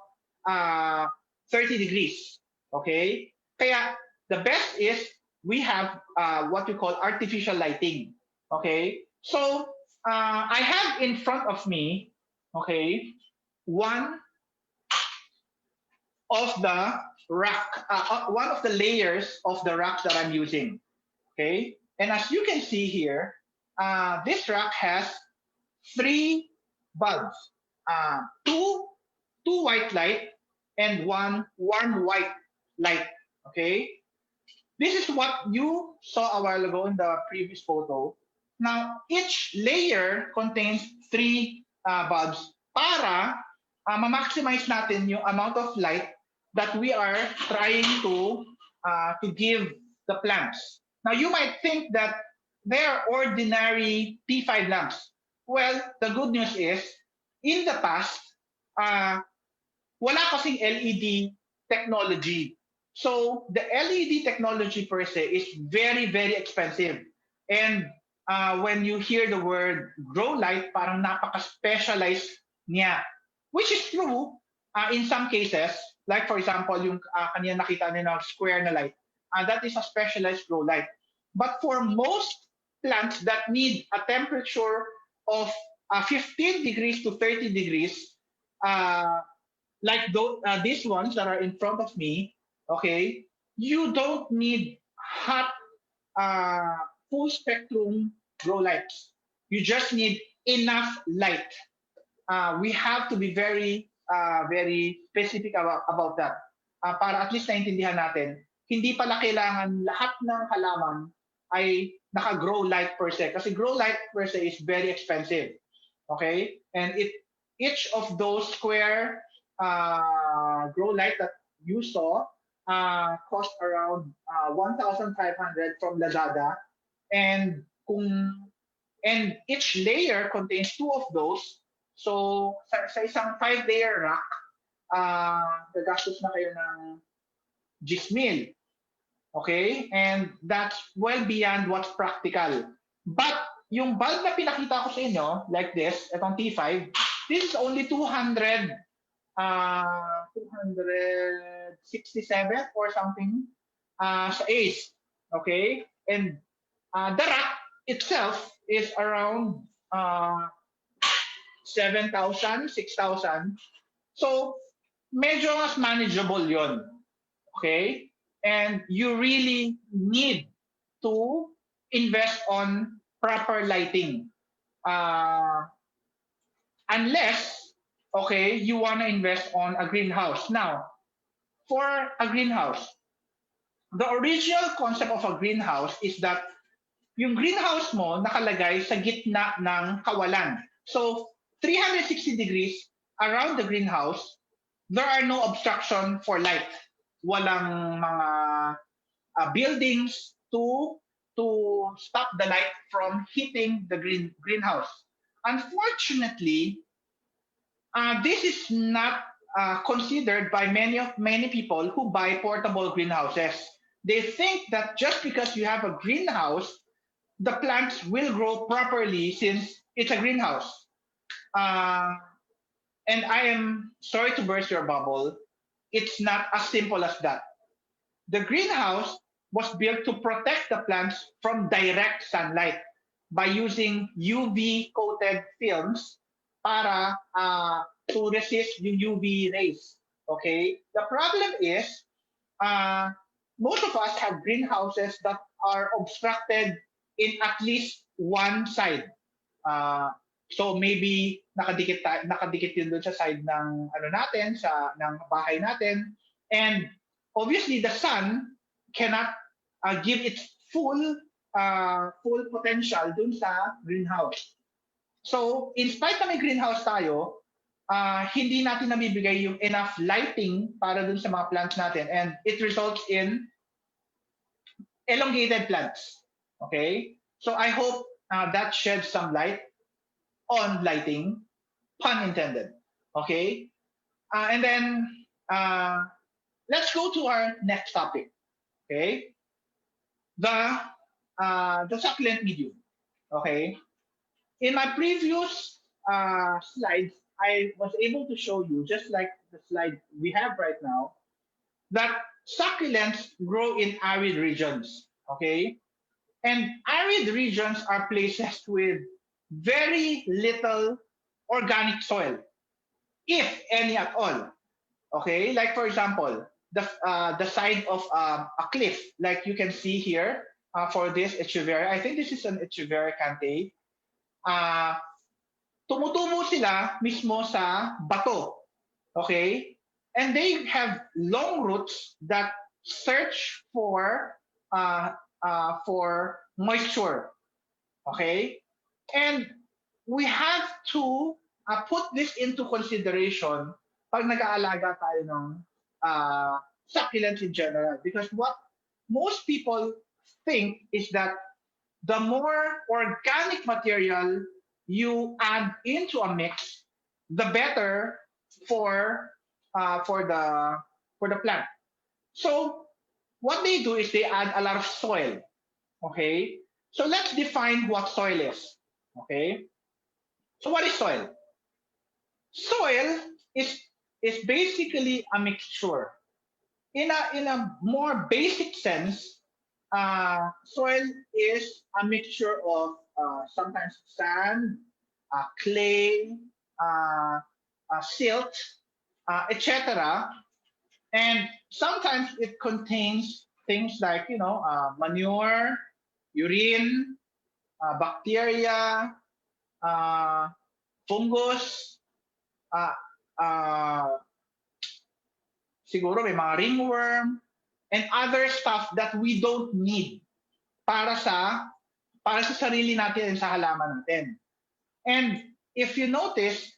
uh, 30 degrees. Okay? Kaya the best is we have what we call artificial lighting. Okay? So I have in front of me, okay, one of the one of the layers of the racks that I'm using. Okay, and as you can see here, this rack has three bulbs, uh, two two white light and one warm white light. Okay, this is what you saw a while ago in the previous photo. Now, each layer contains three bulbs para ma-maximize natin yung amount of light that we are trying to give the plants. Now, you might think that they are ordinary P5 lamps. Well, the good news is, in the past, uh, wala kasing LED technology. So the LED technology per se is very, very expensive. And when you hear the word grow light, parang napaka-specialized niya. Which is true in some cases. Like for example, yung kanina nakita niyo na square na light. That is a specialized grow light. But for most plants that need a temperature of 15 degrees to 30 degrees, uh, like these ones that are in front of me, okay, you don't need hot uh, full spectrum grow lights. You just need enough light. We have to be very, very specific about that. Para at least naintindihan natin, hindi pala kailangan lahat ng halaman ay naka-grow light per se. Kasi grow light per se is very expensive. Okay? And each of those square grow light that you saw cost around 1,500 from Lazada, and kung and each layer contains two of those. So sa isang 5-layer rack, gagastos na kayo ng 10,000. Okay? And that's well beyond what's practical. But yung bulb na pinakita ko sa inyo, like this, itong T5, this is only 267 or something sa Ace. Okay? And the rack itself is around 7,000, 6,000. So, medyo mas manageable yon. Okay? And you really need to invest on proper lighting. Uh, unless, okay, you want to invest on a greenhouse. Now, for a greenhouse, the original concept of a greenhouse is that yung greenhouse mo nakalagay sa gitna ng kawalan. So, 360 degrees around the greenhouse, there are no obstruction for light. Walang mga buildings to stop the light from hitting the greenhouse. Unfortunately, this is not considered by many people who buy portable greenhouses. They think that just because you have a greenhouse, the plants will grow properly since it's a greenhouse. Uh, and I am sorry to burst your bubble. It's not as simple as that. The greenhouse was built to protect the plants from direct sunlight by using UV coated films para to resist yung UV rays. Okay? The problem is uh, most of us have greenhouses that are obstructed in at least one side. Uh, so maybe nakadikit yun doon sa side ng ano natin sa ng bahay natin, and obviously the sun cannot give its full potential dun sa greenhouse. So in spite na may greenhouse tayo, hindi natin nabibigay yung enough lighting para dun sa mga plants natin, and it results in elongated plants. Okay? So I hope that sheds some light on lighting, pun intended. Okay? And then let's go to our next topic. Okay? The succulent medium. Okay? In my previous slides, I was able to show you, just like the slide we have right now, that succulents grow in arid regions. Okay? And arid regions are places with very little organic soil, if any at all. Okay, like for example, the side of a cliff, like you can see here for this echeveria. I think this is an echeveria cante. Uh, Tumutubo sila mismo sa bato. Okay, and they have long roots that search for moisture. Okay, and we have to put this into consideration pag nag-aalaga tayo ng succulents in general. Because what most people think is that the more organic material you add into a mix, the better for for the plant. So what they do is they add a lot of soil. Okay, so let's define what soil is. Okay, so what is soil? Soil is basically a mixture. In a more basic sense, soil is a mixture of sometimes sand, clay, silt, etc. And sometimes it contains things like manure, urine, bacteria, uh, fungus, uh, uh, siguro may mga ringworm, and other stuff that we don't need para sa sarili natin and sa halaman natin. And if you notice,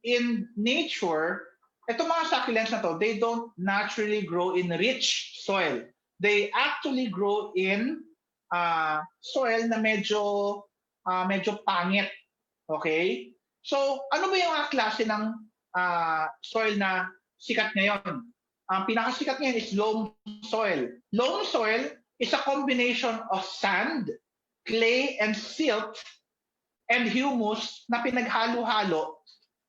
in nature, itong mga succulents na to, they don't naturally grow in rich soil. They actually grow in soil na medyo pangit. Okay? So, ano ba yung klase ng soil na sikat ngayon? Ang pinakasikat ngayon is loam soil. Loam soil is a combination of sand, clay, and silt, and humus na pinaghalo-halo.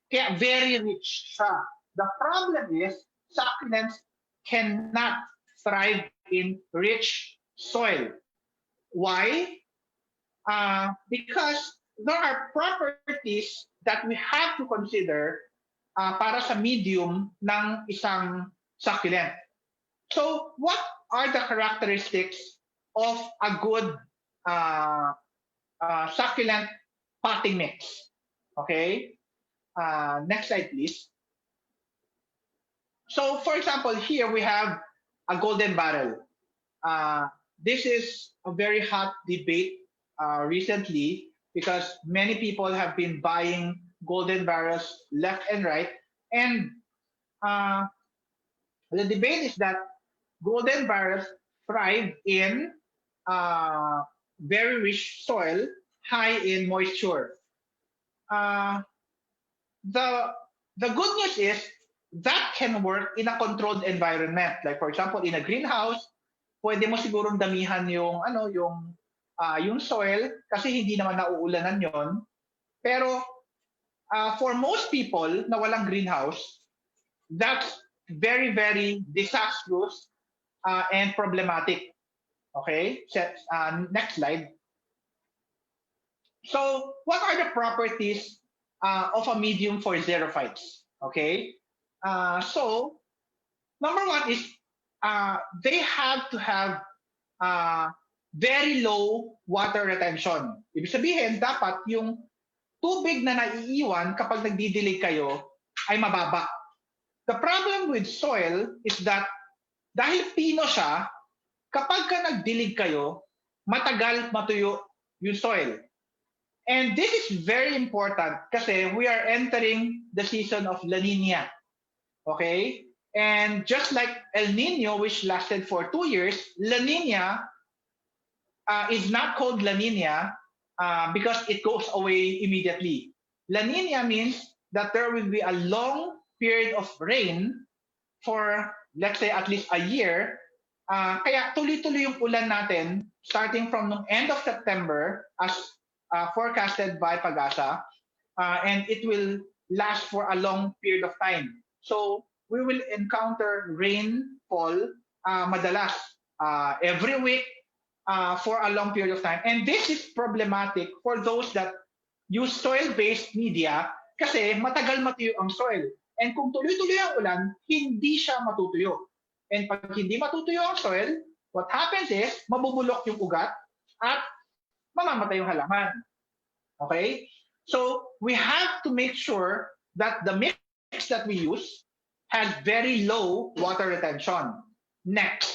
Kaya very rich siya. The problem is succulents cannot thrive in rich soil. Why? Because there are properties that we have to consider para sa medium ng isang succulent. So, what are the characteristics of a good succulent potting mix. Okay? Next slide, please. So, for example, here we have a golden barrel. Uh, this is a very hot debate recently because many people have been buying golden barrels left and right. And uh, the debate is that golden barrels thrive in uh, very rich soil, high in moisture. Uh, the the good news is that can work in a controlled environment. Like for example, in a greenhouse, pwede mo sigurong damihan yung yung soil kasi hindi naman nauulanan yon. Pero for most people na walang greenhouse, that's very very disastrous and problematic. Okay? Next slide. So, what are the properties of a medium for xerophytes? Okay? So, number one is they have to have uh, very low water retention. Ibig sabihin, dapat yung tubig na naiiwan kapag nagdidilig kayo ay mababa. The problem with soil is that dahil pino siya, kapag ka nagdilig kayo, matagal matuyo yung soil. And this is very important kasi we are entering the season of La Nina. Okay? And just like El Nino, which lasted for 2 years, La Nina is not called La Nina because it goes away immediately. La Nina means that there will be a long period of rain for, let's say, at least a year. Kaya tuloy-tuloy yung ulan natin starting from the end of September as forecasted by Pagasa, and it will last for a long period of time. So we will encounter rainfall madalas every week for a long period of time. And this is problematic for those that use soil-based media kasi matagal matuyo ang soil. And kung tuloy-tuloy ang ulan, hindi siya matutuyo. And pag hindi matutuyo ang soil, what happens is mabubulok yung ugat at mamamatay yung halaman. Okay? So we have to make sure that the mix that we use has very low water retention. Next,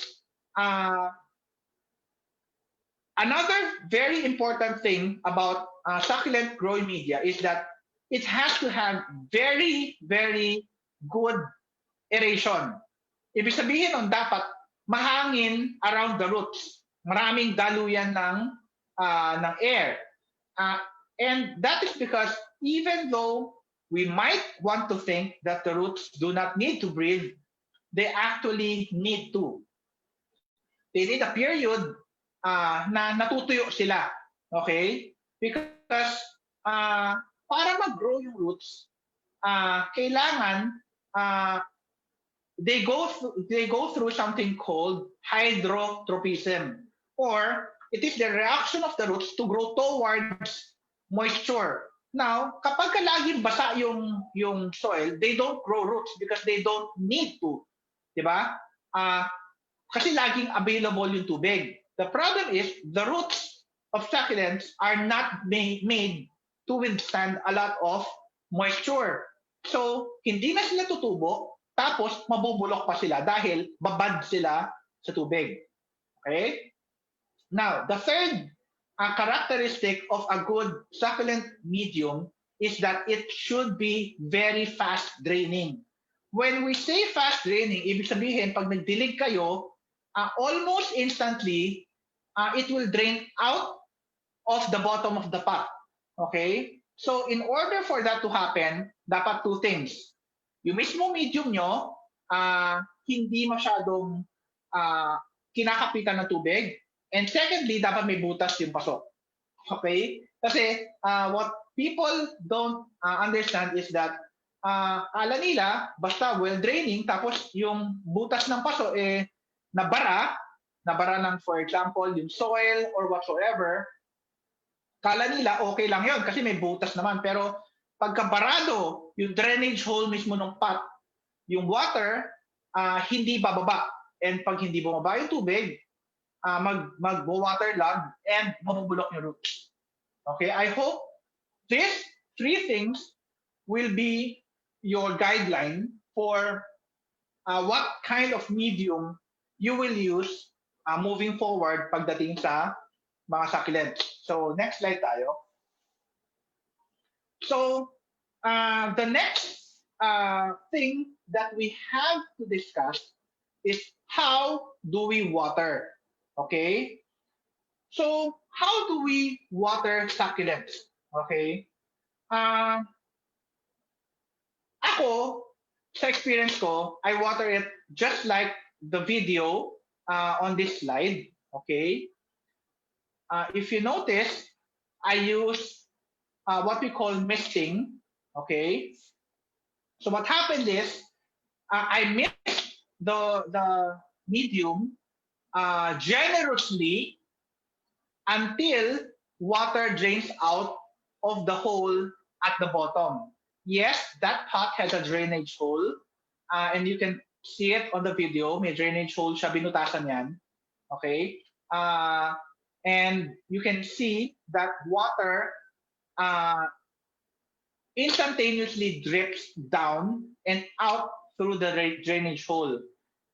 another very important thing about succulent growing media is that it has to have very, very good aeration. Ibig sabihin nun, dapat mahangin around the roots. Maraming daluyan ng air. And that is because even though we might want to think that the roots do not need to breathe, they actually need to. They need a period na natutuyo sila. Okay? Because para mag-grow yung roots, kailangan they go through something called hydrotropism, or it is the reaction of the roots to grow towards moisture. Now, kapag laging basa yung soil, they don't grow roots because they don't need to. Diba? Kasi laging available yung tubig. The problem is the roots of succulents are not made to withstand a lot of moisture. So, hindi na sila tutubo, tapos mabubulok pa sila dahil babad sila sa tubig. Okay? Now, the third characteristic of a good succulent medium is that it should be very fast draining. When we say fast draining, ibig sabihin, pag nagdilig kayo, almost instantly, it will drain out of the bottom of the pot. Okay? So, in order for that to happen, dapat two things. Yung mismo medium nyo, hindi masyadong kinakapitan ng tubig. And secondly, dapat may butas yung paso. Okay? Kasi what people don't understand is that ala nila, basta well-draining, tapos yung butas ng paso nabara ng, for example, yung soil or whatsoever, kala nila okay lang yon kasi may butas naman. Pero pagkabarado yung drainage hole mismo ng pot, yung water hindi bababa. And pag hindi bumaba yung tubig, mag-waterlog and mabubulok yung roots. Okay, I hope these three things will be your guideline for what kind of medium you will use moving forward pagdating sa mga succulents. So, next slide tayo. So, the next thing that we have to discuss is how do we water? Okay? So, how do we water succulents? Okay? Uh, Ako, sa experience ko, I water it just like the video on this slide. Okay? If you notice, I use what we call misting. Okay? So what happened is, I mixed the medium generously until water drains out of the hole at the bottom. Yes, that pot has a drainage hole, and you can see it on the video. May drainage hole siya, binutasan yan. Okay? Uh, and you can see that water uh, instantaneously drips down and out through the drainage hole.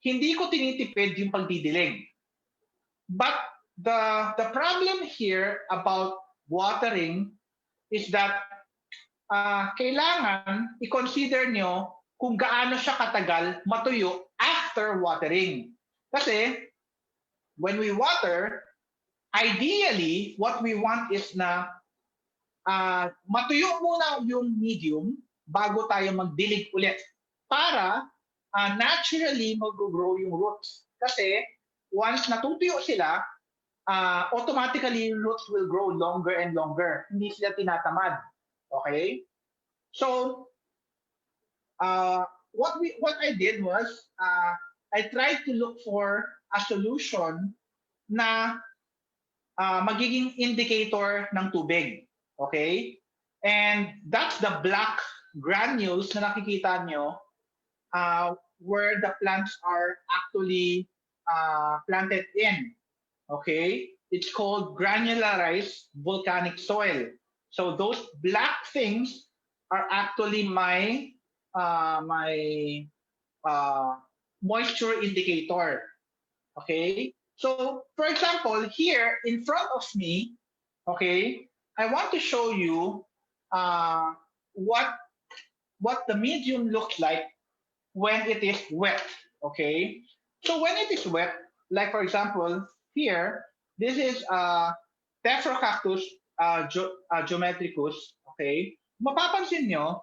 Hindi ko tinitipid yung pagdidilig. But the problem here about watering is that kailangan i-consider nyo kung gaano siya katagal matuyo after watering. Kasi when we water, ideally, what we want is na matuyo muna yung medium bago tayo magdilig ulit para naturally mag-grow yung roots. Kasi once natutuyo sila, automatically roots will grow longer and longer. Hindi sila tinatamad. Okay? So, what I did was, I tried to look for a solution na magiging indicator ng tubig. Okay? And that's the black granules na nakikita nyo where the plants are actually planted in. Okay? It's called granularized volcanic soil. So those black things are actually my moisture indicator. Okay? So, for example, here in front of me, okay, I want to show you what the medium looks like when it is wet. Okay? So when it is wet, like for example, here, this is Tephrococcus geometricus. Okay? Mapapansin nyo,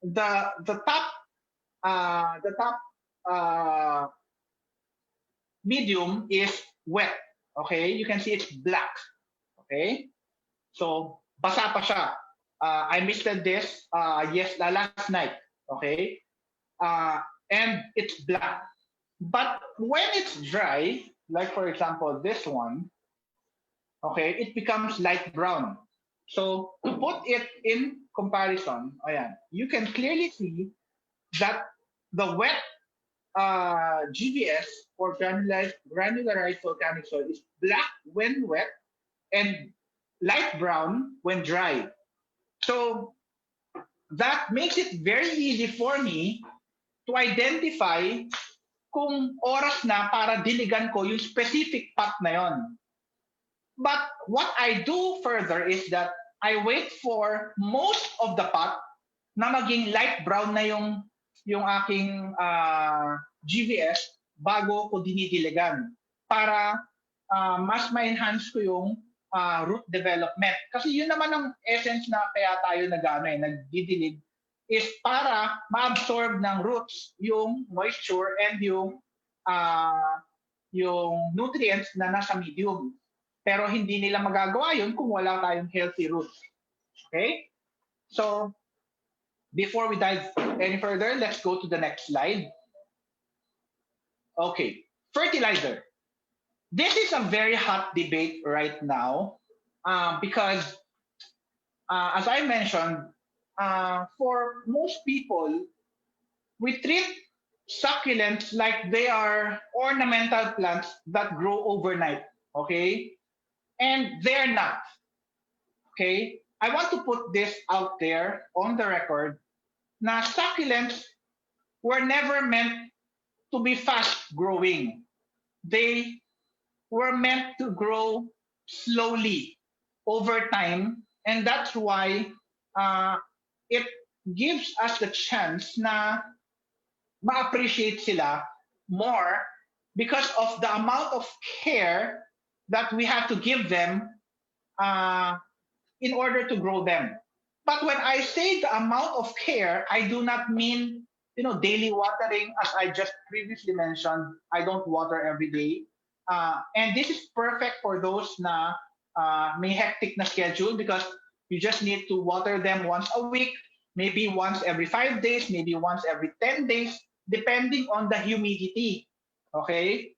the top medium is wet. Okay? You can see it's black. Okay? So, basa pa siya. I misted this last night. Okay? And it's black. But when it's dry, like for example this one, okay, it becomes light brown. So to put it in comparison, ayan, you can clearly see that the wet GVS or granularized volcanic soil is black when wet and light brown when dry. So that makes it very easy for me to identify kung oras na para diligan ko yung specific pot na yon. But what I do further is that I wait for most of the pot na maging light brown na yung aking GVS bago ko dinidiligan para mas ma-enhance ko yung root development. Kasi yun naman ang essence na kaya tayo nagdidilig is para ma-absorb ng roots yung moisture and yung nutrients na nasa medium. Pero hindi nila magagawa yun kung wala tayong healthy roots. Okay? So, before we dive any further, let's go to the next slide. Okay, fertilizer. This is a very hot debate right now because, as I mentioned, for most people, we treat succulents like they are ornamental plants that grow overnight. Okay? And they're not. Okay? I want to put this out there on the record na succulents were never meant to be fast growing. They were meant to grow slowly over time, and that's why uh, it gives us the chance na ma-appreciate sila more because of the amount of care that we have to give them uh, in order to grow them. But when I say the amount of care, I do not mean daily watering, as I just previously mentioned. I don't water every day, and this is perfect for those na may hectic na schedule because you just need to water them once a week, maybe once every 5 days, maybe once every 10 days, depending on the humidity. Okay,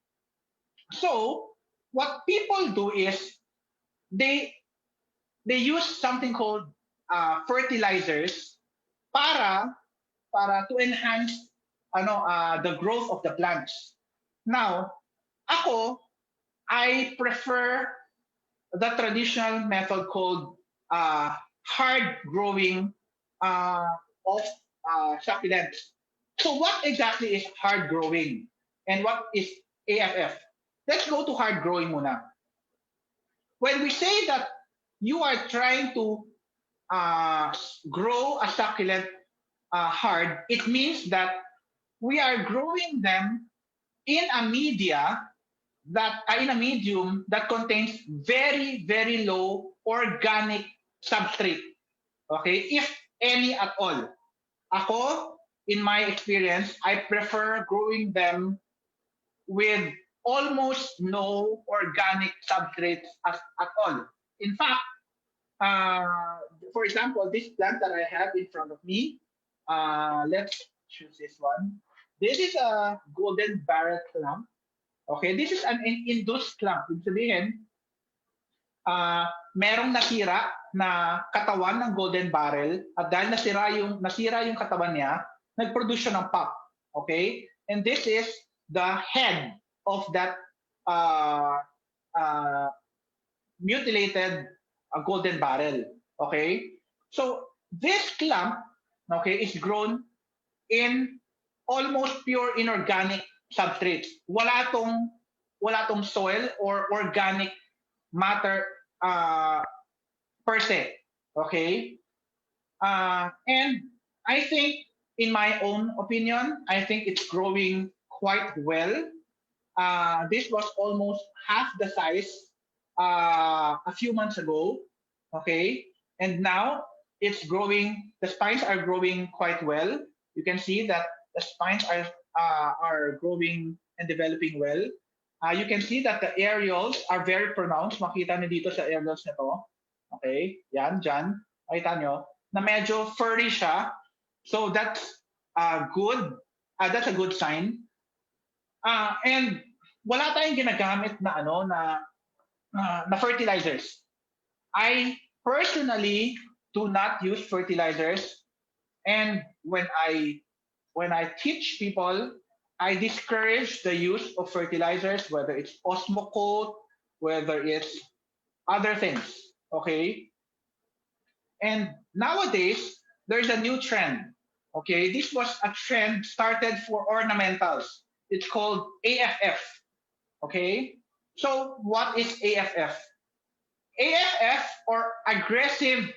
so what people do is they they use something called fertilizers para to enhance the growth of the plants. Now, ako I prefer the traditional method called uh, hard growing uh, of succulents. So what exactly is hard growing and what is AFF? Let's go to hard growing muna. When we say that you are trying to uh, grow a succulent hard, it means that we are growing them in a media in a medium that contains very very low organic substrate. Okay, if any at all. Ako, in my experience, I prefer growing them with almost no organic substrates at all. In fact, for example, this plant that I have in front of me, let's choose this one. This is a golden barrel clump. Okay, this is an induced clump. Ibig sabihin, merong nasira na katawan ng golden barrel at dahil nasira yung katawan niya, nag-produce siya ng pop. Okay? And this is the head of that uh, uh, mutilated golden barrel. Okay? So this clump, okay, is grown in almost pure inorganic substrates. Wala tong soil or organic matter uh, per se. Okay? And I think, in my own opinion, I think it's growing quite well. This was almost half the size a few months ago. Okay? And now it's growing, the spines are growing quite well. You can see that the spines are growing and developing well. You can see that the areoles are very pronounced. Makita niyo dito sa areoles nito. Okay? Yan, dyan. Makita nyo na medyo furry siya. So that's good. That's a good sign. And wala tayong ginagamit na fertilizers. I personally do not use fertilizers, and when I teach people, I discourage the use of fertilizers, whether it's Osmocote, whether it's other things. Okay, and nowadays there's a new trend. Okay, this was a trend started for ornamentals. It's called AFF. Okay, so what is AFF? AFF, or aggressive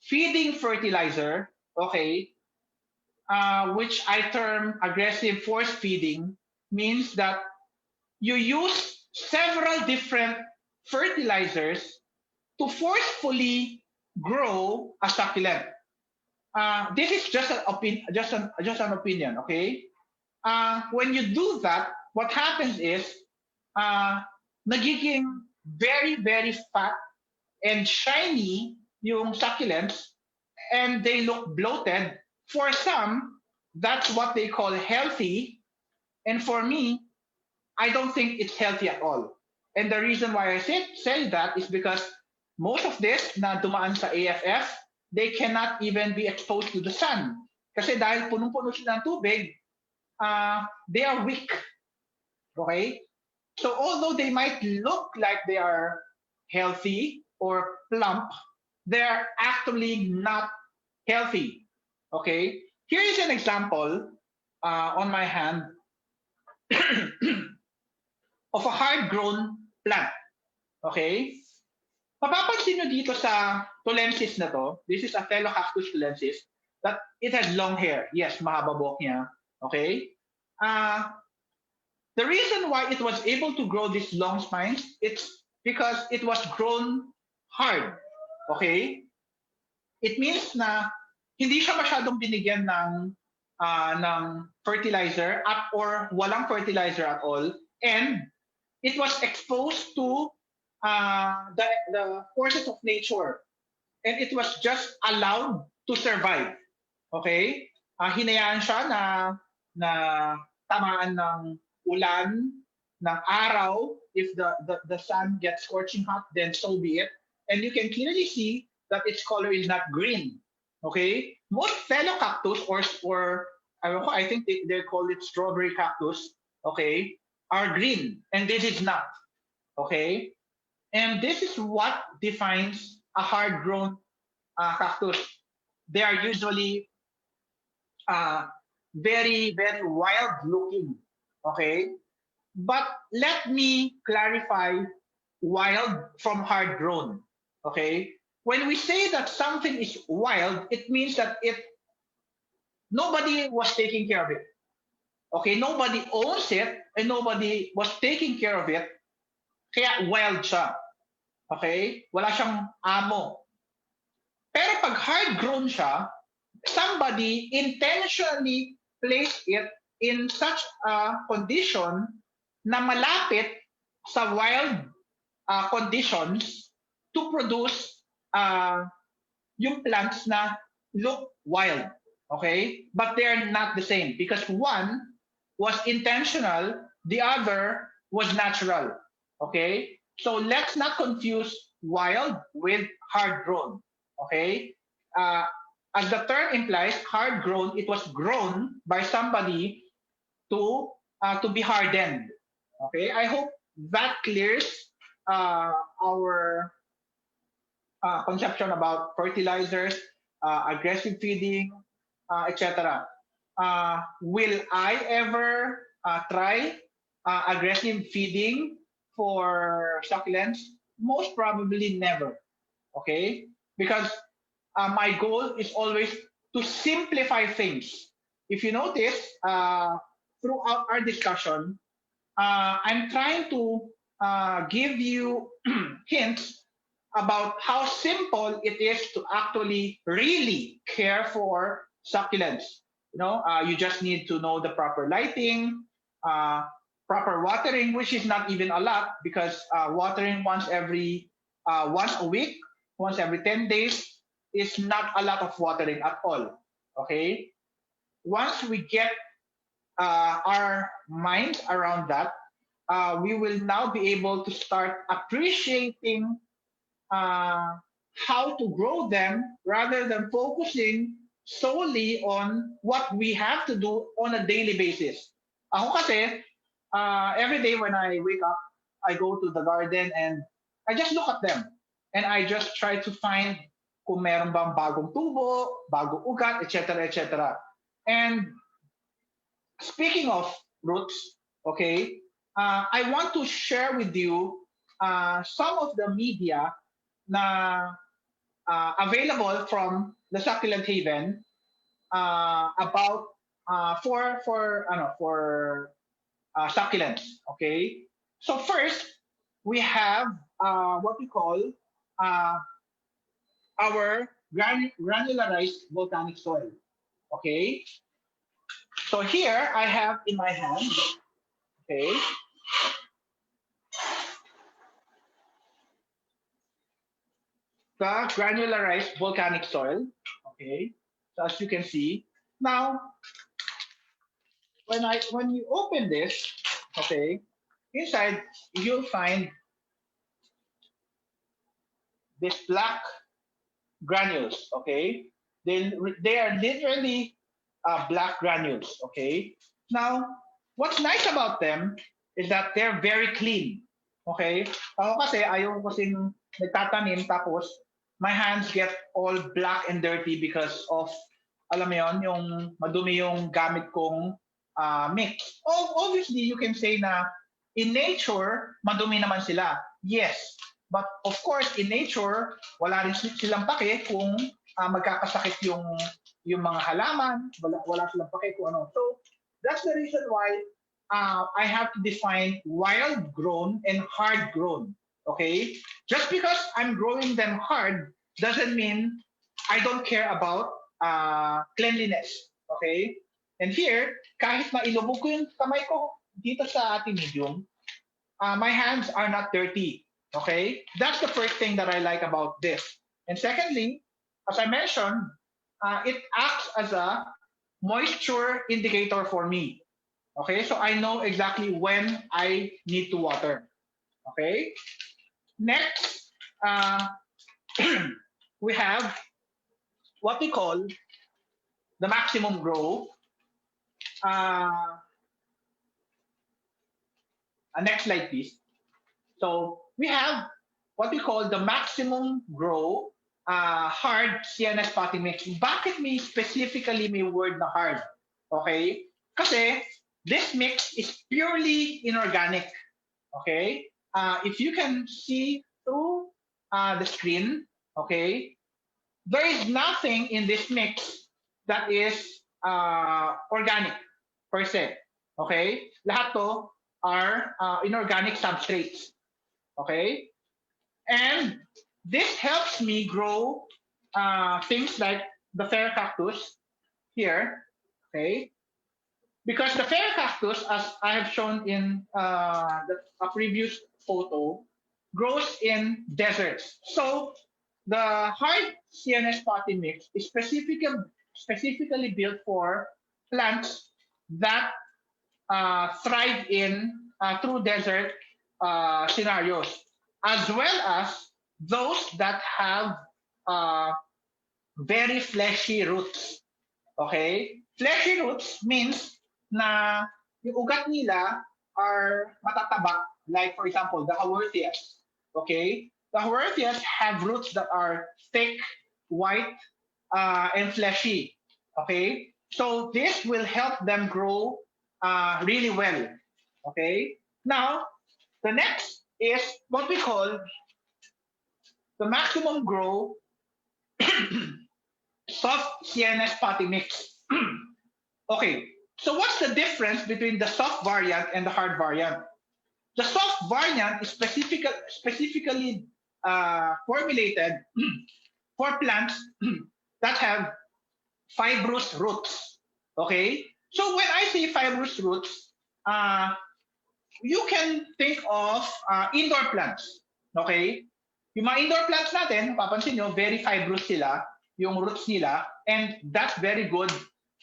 feeding fertilizer, okay, which I term aggressive force feeding, means that you use several different fertilizers to forcefully grow a succulent. This is just an opinion, okay? When you do that, what happens is nagiging very very fat and shiny yung succulents, and they look bloated. For some, that's what they call healthy. And for me, I don't think it's healthy at all. And the reason why I say that is because most of this na dumaan sa AFF, they cannot even be exposed to the sun. Kasi dahil punong-puno sila ng tubig, they are weak. Okay? So although they might look like they are healthy or plump, they're actually not healthy. Okay, here is an example on my hand of a hard-grown plant. Okay, mapapansin nyo dito sa tulensis na to, this is a fellow cactus tulensis, that it has long hair. Yes, mahaba buhok niya. Okay, uh, the reason why it was able to grow these long spines, it's because it was grown hard. Okay, it means na hindi siya masyadong binigyan ng fertilizer at or walang fertilizer at all, and it was exposed to the forces of nature, and it was just allowed to survive. Okay, hinayaan siya na tamaan ng ulan, ng araw. If the sun gets scorching hot, then so be it. And you can clearly see that its color is not green. Okay, most fellow cactus or I think they call it strawberry cactus. Okay, are green, and this is not. Okay, and this is what defines a hard-grown cactus. They are usually uh, very wild looking. Okay, but let me clarify wild from hard grown. Okay, when we say that something is wild, it means that it nobody was taking care of it. Okay, nobody owns it and nobody was taking care of it, kaya wild siya. Okay, wala siyang amo. Pero pag hard grown siya, somebody intentionally placed it in such a condition na malapit sa wild conditions to produce yung plants na look wild. Okay? But they're not the same because one was intentional, the other was natural. Okay? So let's not confuse wild with hard grown. Okay? As the term implies, hard grown, it was grown by somebody to be hardened. Okay, I hope that clears our conception about fertilizers, aggressive feeding, etc. Will I ever try aggressive feeding for succulents? Most probably never. Okay, because my goal is always to simplify things. If you notice, throughout our discussion, I'm trying to give you hints about how simple it is to actually really care for succulents. You just need to know the proper lighting, uh, proper watering, which is not even a lot because watering once a week, once every 10 days is not a lot of watering at all. Okay, once we get our minds around that, we will now be able to start appreciating uh, how to grow them rather than focusing solely on what we have to do on a daily basis. Ako kasi, every day when I wake up, I go to the garden and I just look at them. And I just try to find kung meron bang bagong tubo, bagong ugat, etc., etc. And speaking of roots, okay, I want to share with you some of the media na available from the Succulent Haven about for succulents. Okay, so first we have what we call uh, our granularized volcanic soil. Okay, so here I have in my hand. Okay, the granularized volcanic soil. Okay, so as you can see now, when you open this, okay, inside you'll find this black granules. Okay, they are literally black granules. Okay, now what's nice about them is that they're very clean. Okay, ako kasi ayaw ko kasing nagtatanim tapos my hands get all black and dirty because of, alam mo yon, yung madumi yung gamit kong mix. Obviously, you can say na in nature, madumi naman sila. Yes. But of course, in nature, wala rin silang pake kung magkakasakit yung mga halaman, wala silang pake kung ano. So, that's the reason why I have to define wild grown and hard grown. Okay? Just because I'm growing them hard doesn't mean I don't care about cleanliness. Okay? And here, kahit na ilubog ko yung kamay ko dito sa ating medium, my hands are not dirty. Okay? That's the first thing that I like about this. And secondly, as I mentioned, it acts as a moisture indicator for me. Okay? So I know exactly when I need to water. Okay? Next, we have what we call the maximum grow. Next slide, please. So we have what we call the maximum grow hard Sienna spotting mix. Bakit may specifically may word na hard? Okay? Kasi this mix is purely inorganic. Okay? If you can see through the screen, okay, there is nothing in this mix that is organic per se. Okay? Lahat to are inorganic substrates. Okay? And this helps me grow things like the fair cactus here. Okay? Because the fair cactus, as I have shown in a previous photo, grows in deserts. So the hard CNS potting mix is specifically built for plants that thrive in true desert scenarios, as well as those that have uh, very fleshy roots. Okay? Fleshy roots means na yung ugat nila are matataba. Like, for example, the Haworthias. Okay? The Haworthias have roots that are thick, white, and fleshy. Okay? So this will help them grow really well. Okay? Now, the next is what we call the maximum grow soft CNS potting mix. Okay, so what's the difference between the soft variant and the hard variant? The soft variant is specifically formulated for plants that have fibrous roots. Okay, so when I say fibrous roots, uh, you can think of indoor plants. Okay, yung mga indoor plants natin, papansin nyo, very fibrous sila, yung roots nila, and that's very good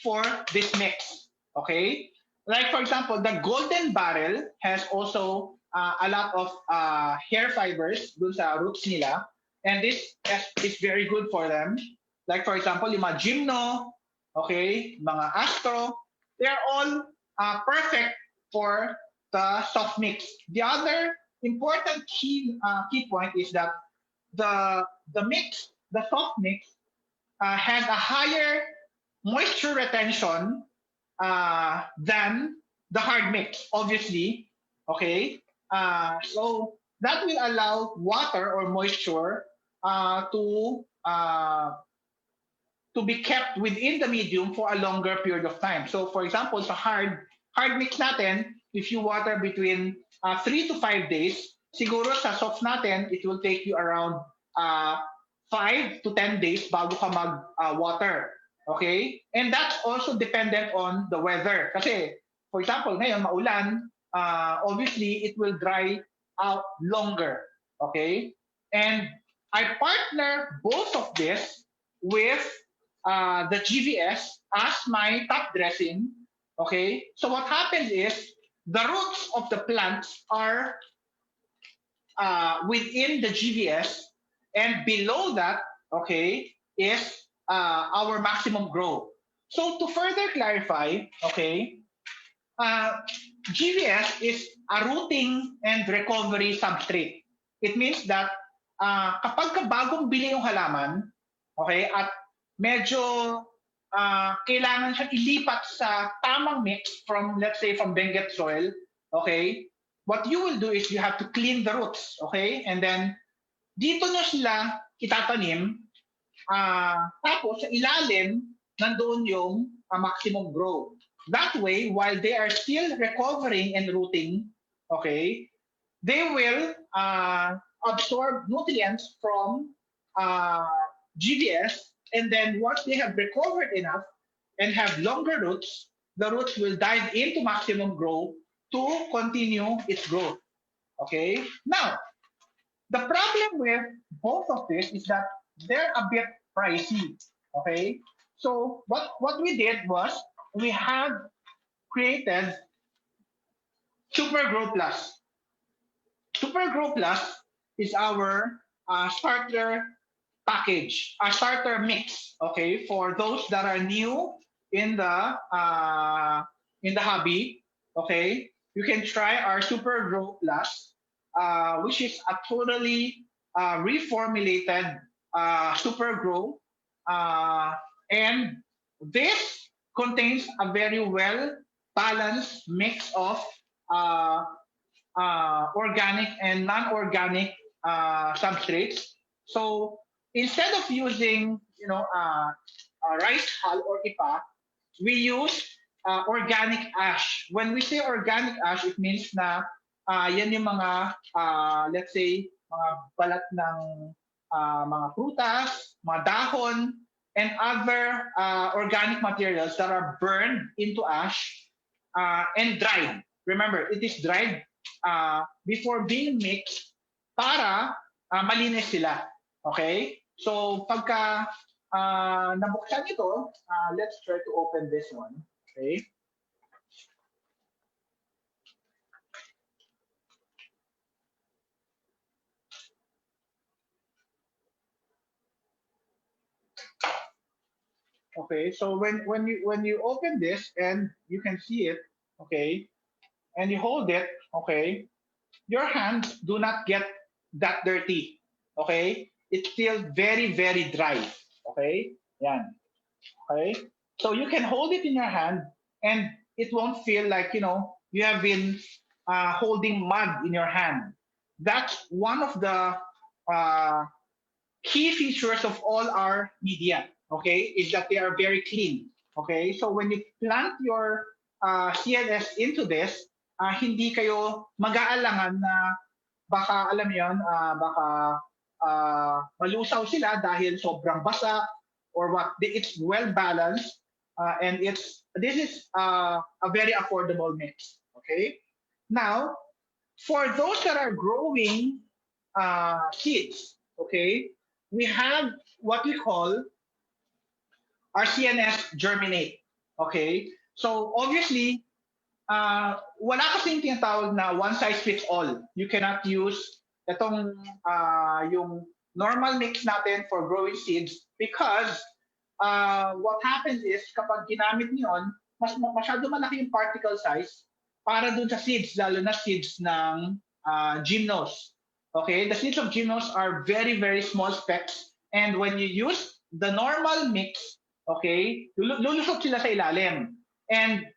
for this mix. Okay? Like for example, the golden barrel has also a lot of hair fibers dun sa roots nila, and this is very good for them. Like for example, yung mga gymno, okay, mga astro, they're all perfect for the soft mix. The other important key point is that the soft mix, has a higher moisture retention than the hard mix, obviously. Okay, so that will allow water or moisture to be kept within the medium for a longer period of time. So, for example, sa hard mix natin, if you water between 3 to 5 days, siguro sa soft natin, it will take you around 5 to 10 days bago ka mag-water. Okay? And that's also dependent on the weather. Kasi, for example, ngayon, maulan, obviously, it will dry out longer. Okay? And I partner both of this with the GVS as my top dressing. Okay? So what happens is, the roots of the plants are within the GVS, and below that, okay, is our maximum grow. So to further clarify, okay, GVS is a rooting and recovery substrate. It means that kapag ka bagong bili yung halaman, okay, at medyo kailangan siyang ilipat sa tamang mix from, let's say, from Benguet soil, okay, what you will do is you have to clean the roots, okay, and then dito nyo sila itatanim, tapos sa ilalim, nandoon yung maximum grow. That way, while they are still recovering and rooting, okay, they will absorb nutrients from uh, GBS, and then once they have recovered enough and have longer roots, the roots will dive into maximum growth to continue its growth. Okay. Now, the problem with both of this is that they're a bit pricey. Okay. So what we did was we have created Super Grow Plus. Super Grow Plus is our starter package, a starter mix. Okay, for those that are new in the hobby. Okay, you can try our Super Grow Plus, which is a totally reformulated Super Grow, uh, and this contains a very well balanced mix of uh, organic and non-organic substrates. So instead of using, rice hull or ipa, we use organic ash. When we say organic ash, it means na yan yung mga, let's say, mga balat ng mga prutas, mga dahon, and other organic materials that are burned into ash and dried. Remember, it is dried before being mixed para malinis sila. Okay? So, pagka nabuksan ito, let's try to open this one. Okay? Okay, so when you open this and you can see it, okay, and you hold it, okay, your hands do not get that dirty. Okay? It's still very, very dry. Okay? Yan. Okay? So you can hold it in your hand and it won't feel like, you have been holding mud in your hand. That's one of the uh, key features of all our media, okay, is that they are very clean. Okay? So when you plant your CNS into this, hindi kayo mag-aalangan na baka, alam mo yun, baka malusaw sila dahil sobrang basa or what. It's well balanced and this is a very affordable mix. Okay? Now, for those that are growing seeds, okay, we have what we call our CNS germinate. Okay? So obviously, wala kasing tinatawag na one size fits all. You cannot use itong yung normal mix natin for growing seeds because what happens is kapag ginamit niyon, masyado malaki yung particle size para dun sa seeds, lalo na seeds ng gymnos. Okay, the seeds of gymnos are very, very small specks and when you use the normal mix, okay, lulusot sila sa ilalim. And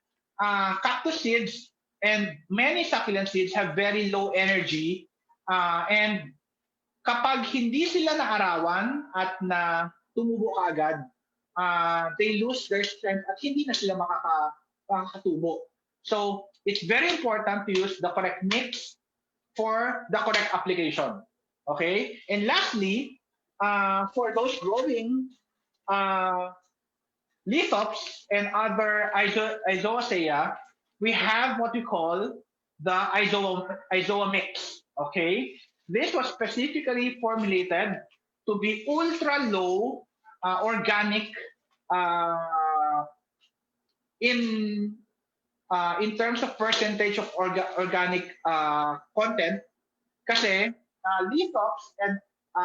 cactus seeds and many succulent seeds have very low energy and kapag hindi sila naarawan at na tumubo kaagad, they lose their strength at hindi na sila makakatubo. So it's very important to use the correct mix for the correct application. Okay? And lastly, for those growing lithops and other izoacea, we have what we call the izoa mix. Okay? This was specifically formulated to be ultra low organic in in terms of percentage of organic content kasi lithops and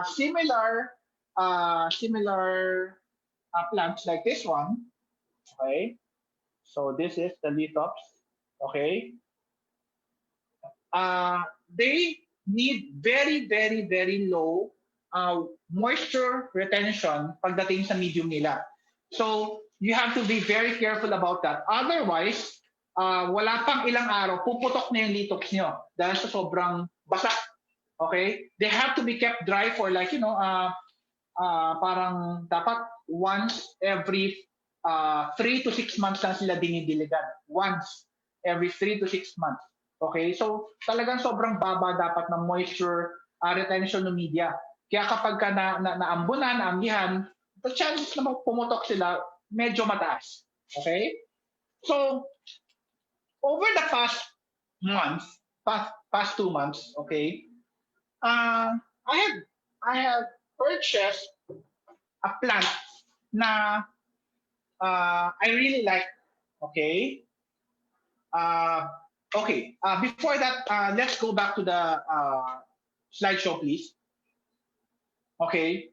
similar plants like this one, okay, so this is the lithops, okay, they need very, very, very low moisture retention pagdating sa medium nila. So, you have to be very careful about that. Otherwise, wala pang ilang araw, puputok na yung litox nyo dahil sa sobrang basa. Okay? They have to be kept dry for like, parang dapat once every 3 to 6 months lang sila dinidiligan. Once every 3 to 6 months. Okay? So, talagang sobrang baba dapat ng moisture retention ng media. Kaya kapag ka naambunan, naambihan, the chances na pumutok sila medyo mataas. Okay? So, over the month, past 2 months, okay, I have purchased a plant na I really like. Okay. Okay. Before that, let's go back to the slideshow, please. Okay.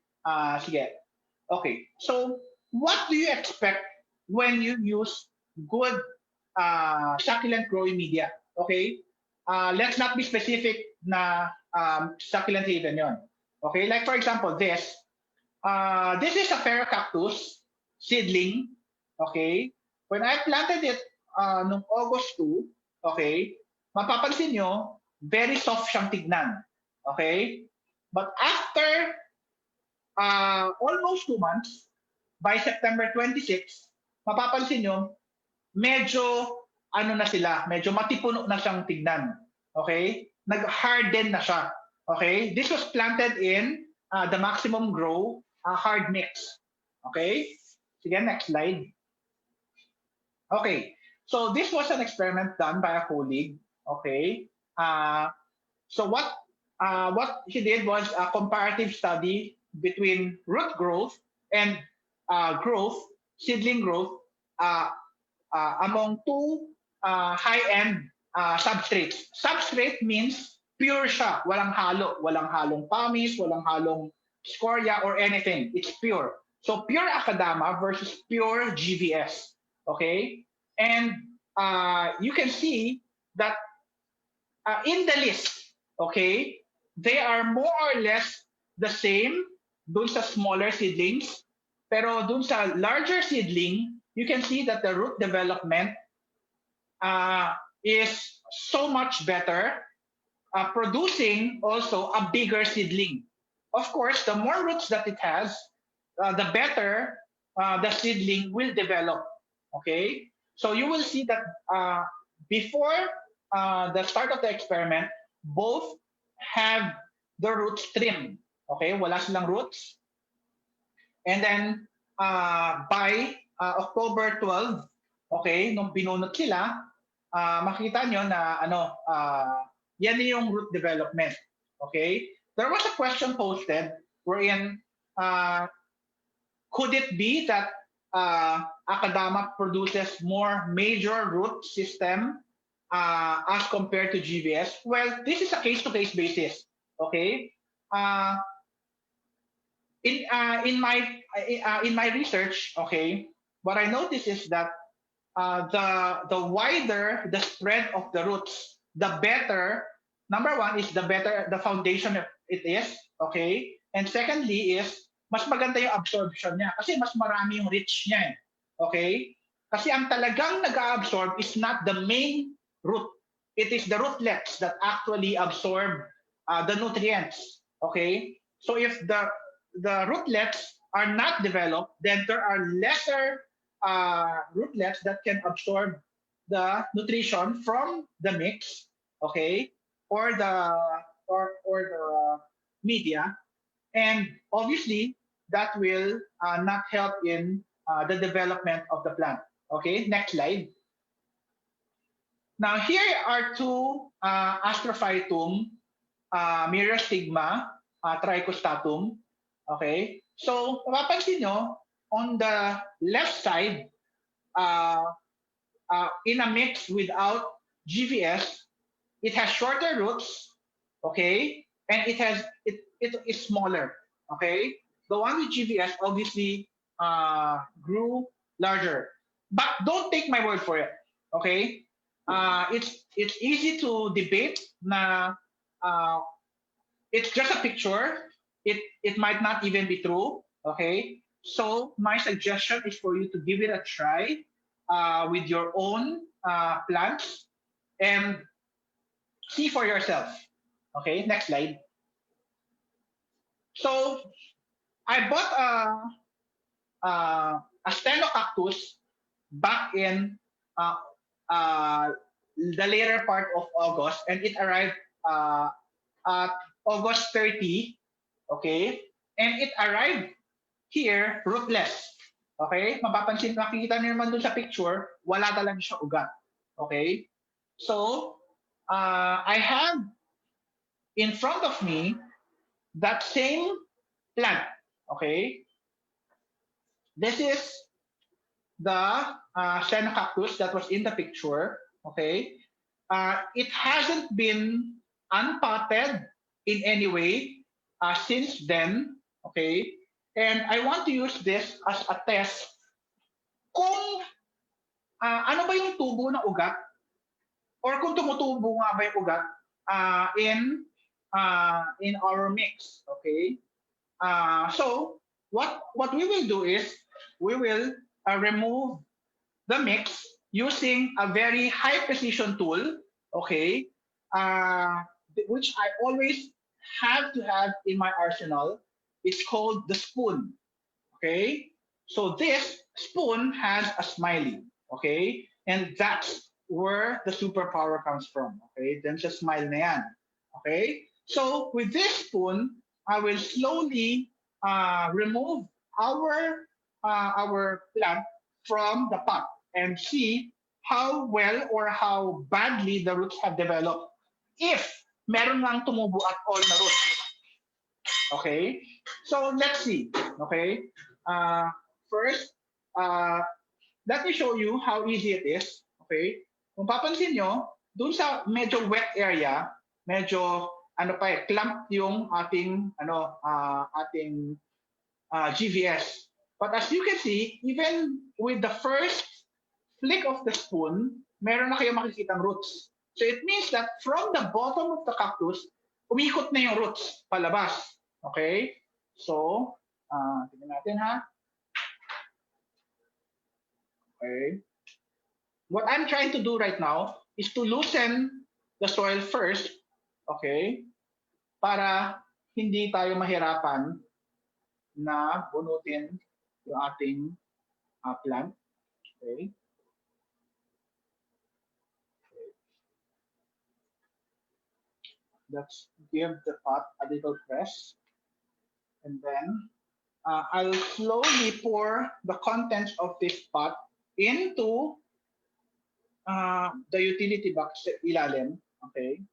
Sige. Okay. So, what do you expect when you use good succulent growing media? Okay. Let's not be specific na succulent haven yon. Okay. Like for example, this is a Cactus seedling. Okay. When I planted it noong August 2, okay, mapapansin nyo, very soft siyang tignan. Okay? But after almost 2 months, by September 26, mapapansin nyo, medyo ano na sila, medyo matipuno na siyang tignan. Okay? Nag-harden na siya. Okay? This was planted in the maximum grow hard mix. Okay? Sige, next slide. Okay. So this was an experiment done by a colleague. Okay. So what he did was a comparative study between root growth and seedling growth among two high-end substrates. Substrate means pure siya, walang halong pamis, walang halong scoria or anything. It's pure. So pure akadama versus pure GVS. Okay? And you can see that in the list, okay, they are more or less the same dun sa smaller seedlings. Pero dun sa larger seedling, you can see that the root development is so much better, producing also a bigger seedling. Of course, the more roots that it has, the better the seedling will develop. Okay? So you will see that before the start of the experiment, both have the roots trimmed. Okay? Wala silang roots. And then by October 12, okay, nung binunot sila, makita nyo na yan yung root development. Okay? There was a question posted wherein could it be that Akadama produces more major root system as compared to GVS? Well, this is a case-to-case basis. Okay? In my research, okay, what I noticed is that the wider the spread of the roots, the better. Number one is the better the foundation it is, okay, and secondly is mas maganda yung absorption niya kasi mas marami yung reach niya, okay. Kasi ang talagang nag-absorb is not the main root; it is the rootlets that actually absorb the nutrients, okay. So if the rootlets are not developed, then there are lesser rootlets that can absorb the nutrition from the mix, okay, or the media, and obviously that will not help in the development of the plant. Okay, next slide. Now here are two Astrophytum Myristigma trichostatum. Okay, so mapapansin nyo, on the left side, in a mix without GVS, it has shorter roots, okay, and it is smaller, okay. The one with GVS obviously grew larger, but don't take my word for it, okay. It's easy to debate na it's just a picture. it might not even be true. Okay, so my suggestion is for you to give it a try with your own plants and see for yourself. Okay, next slide. So I bought a steno-cactus back in uh, uh, the later part of August, and it arrived uh, at August 30. Okay, and it arrived here rootless. Okay, mapapansin, makikita niyo naman dun sa picture, wala talaga siya ugat. Okay, so I have in front of me that same plant. Okay, this is the Sienna cactus that was in the picture. Okay, it hasn't been unpotted in any way since then. Okay, and I want to use this as a test kung ano ba yung tubo ng ugat or kung tumutubo nga ba yung ugat in our mix. Okay, so what we will do is we will remove the mix using a very high precision tool, okay, which I always have to have in my arsenal. It's called the spoon, okay? So this spoon has a smiley, okay? And that's where the superpower comes from, okay? Then sa smile na yan, okay? So with this spoon, I will slowly remove our plant from the pot and see how well or how badly the roots have developed. If meron nang tumubo at all na roots. Okay? So let's see. Okay? Uh, First, uh, let me show you how easy it is. Okay? Kung papansin nyo, dun sa medyo wet area, medyo clump yung ating GVS. But as you can see, even with the first flick of the spoon, meron na kayo makikitang roots. So it means that from the bottom of the cactus, umikot na yung roots palabas. Okay? So, tingnan natin ha. Okay. What I'm trying to do right now is to loosen the soil first. Okay? Para hindi tayo mahirapan na bunutin yung ating plant. Okay? Let's give the pot a little press. And then I'll slowly pour the contents of this pot into the utility box sa ilalim. Okay?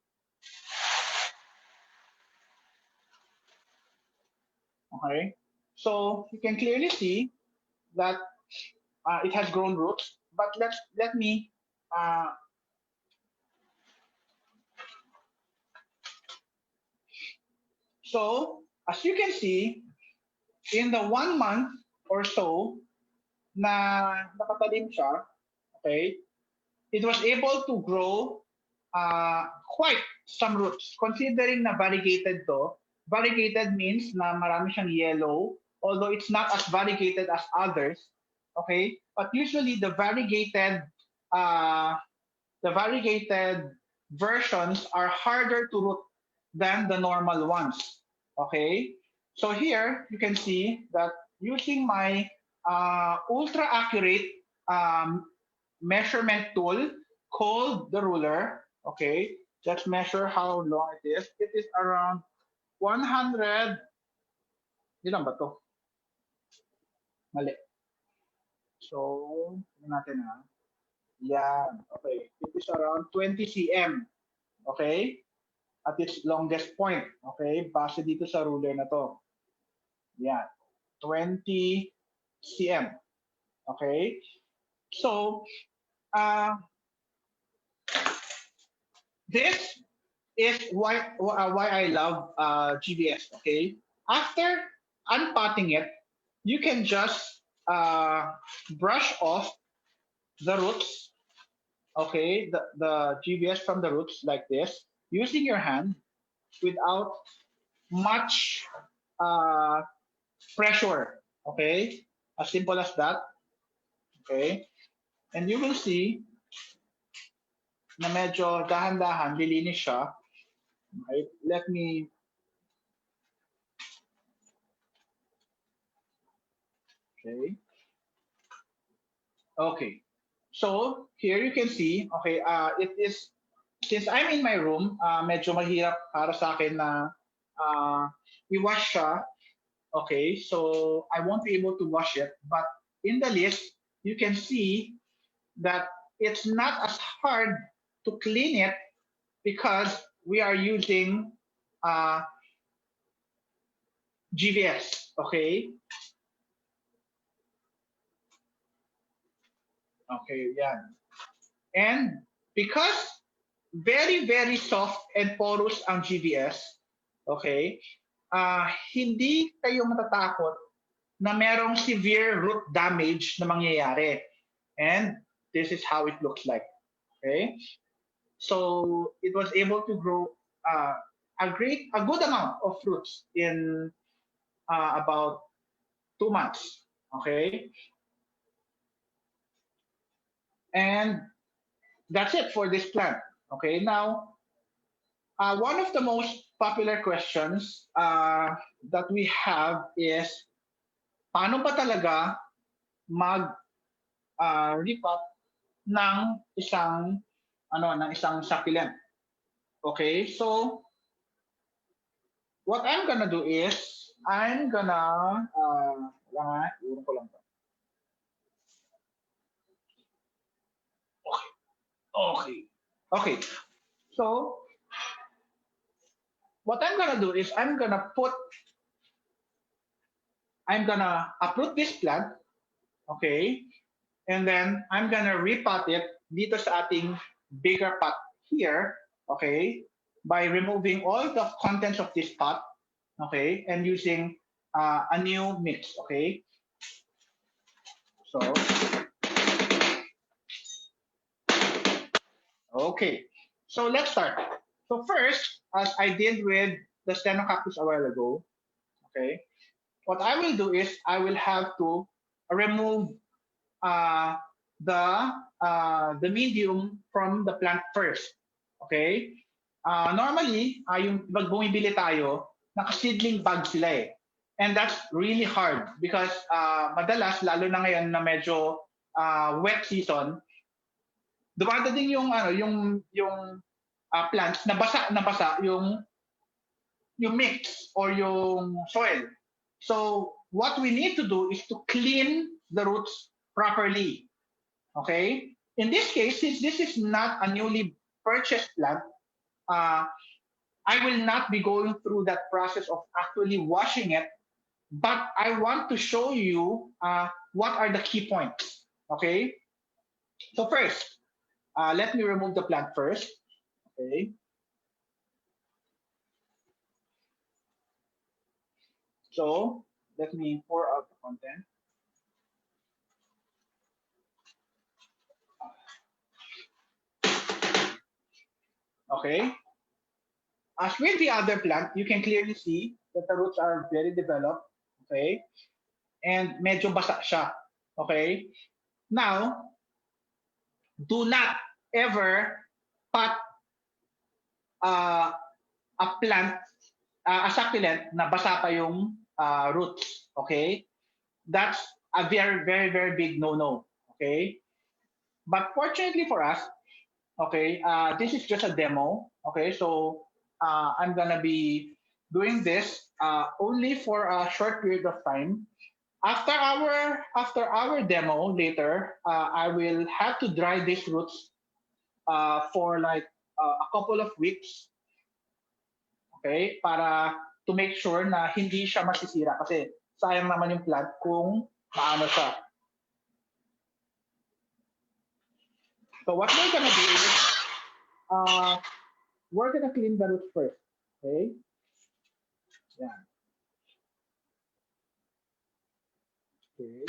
Okay? So you can clearly see that it has grown roots. But let me so as you can see, in the 1 month or so na nakatalim siya, okay, it was able to grow quite some roots. Considering na variegated to, variegated means na marami siyang yellow, although it's not as variegated as others, okay? But usually uh, the variegated versions are harder to root than the normal ones, okay? So here you can see that using my ultra accurate um, measurement tool called the ruler. Okay, let's measure how long it is. It is around 100. Ilan ba to? Mali. So, tingnan natin ha. Yan. Okay. It is around 20 cm. Okay? At its longest point. Okay? Base dito sa ruler na to. Yan. 20 cm. Okay? So, this is why I love GBS. Okay, after unpotting it, you can just brush off the roots. Okay, the GBS from the roots like this using your hand without much uh, pressure. Okay? As simple as that. Okay? And you will see na medyo dahan-dahan, lilinis siya. Right? Let me, okay. Okay. So, here you can see, okay, it is, since I'm in my room, medyo mahirap para sa akin na i-wash siya. Okay, so I won't be able to wash it. But in the list, you can see that it's not as hard to clean it because we are using uh, GVS. Okay, okay, yeah. And because very, very soft and porous ang GVS, okay, hindi kayo matatakot na merong severe root damage na mangyayari. And this is how it looks like. Okay? So it was able to grow uh, a good amount of fruits in about 2 months. Okay? And that's it for this plant. Okay? Now, one of the most popular questions that we have is, paano ba talaga mag repot ng isang succulent. Okay? So, what I'm gonna do is, I'm gonna, iwan ko lang to. Okay. Okay. Okay. So, what I'm gonna do is, I'm gonna uproot this plant, okay? And then, I'm gonna repot it dito sa ating bigger pot here, okay? By removing all the contents of this pot, okay? And using a new mix, okay? So, okay. So let's start. So first, as I did with the Cactus a while ago, okay, what I will do is I will have to remove uh, the medium from the plant first. Okay? Normally, yung pag bumibili tayo, naka-seedling bag sila eh. And that's really hard because madalas, lalo na ngayon na medyo wet season, dumadating yung plants na basa yung mix or yung soil. So what we need to do is to clean the roots properly. Okay? In this case, since this is not a newly purchased plant, uh, I will not be going through that process of actually washing it, but I want to show you what are the key points. Okay? So first, let me remove the plant first. Okay? So let me pour out the content. Okay. As with the other plant, you can clearly see that the roots are very developed. Okay. And medyo basa siya. Okay. Now, do not ever pot uh, a plant, a succulent na basa pa yung roots. Okay. That's a very, very, very big no-no. Okay. But fortunately for us, okay, this is just a demo. Okay, so I'm gonna be doing this only for a short period of time. After our demo later, I will have to dry these roots for like a couple of weeks. Okay, para to make sure na hindi siya masisira kasi sayang naman yung plant kung maano siya. So what we're gonna do is uh, we're gonna clean the roots first. Okay. Yeah. Okay.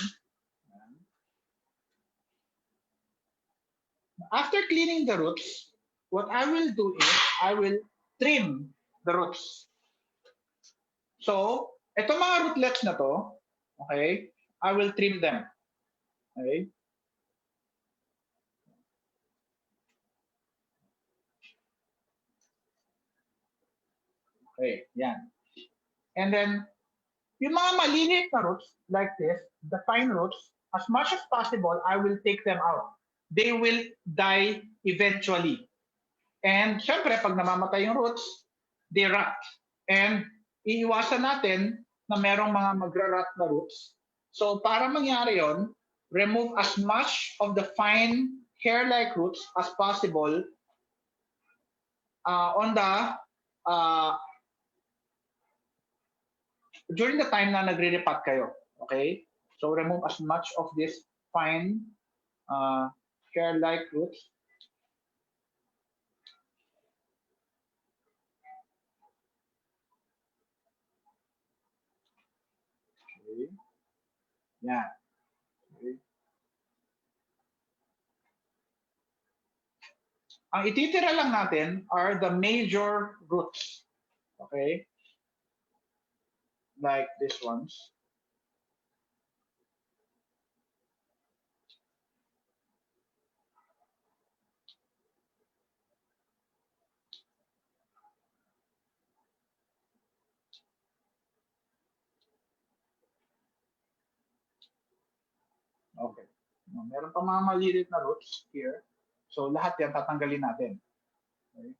After cleaning the roots, what I will do is I will trim the roots. So Ito mga rootlets na to, okay, I will trim them. Okay? Okay, yan. And then, yung mga maliliit na roots, like this, the fine roots, as much as possible, I will take them out. They will die eventually. And syempre, pag namamatay yung roots, they rot. And iiwasan natin na merong mga magra-rot na roots. So para mangyari yon, remove as much of the fine hair-like roots as possible on the uh, during the time na nagre-repot kayo. Okay? So remove as much of this fine uh, hair-like roots. Okay. Yan. Okay. Ang ititira lang natin are the major roots. Okay? Like these ones. Okay. Meron pa mga malilit na roots here. So lahat yan tatanggalin natin. Okay.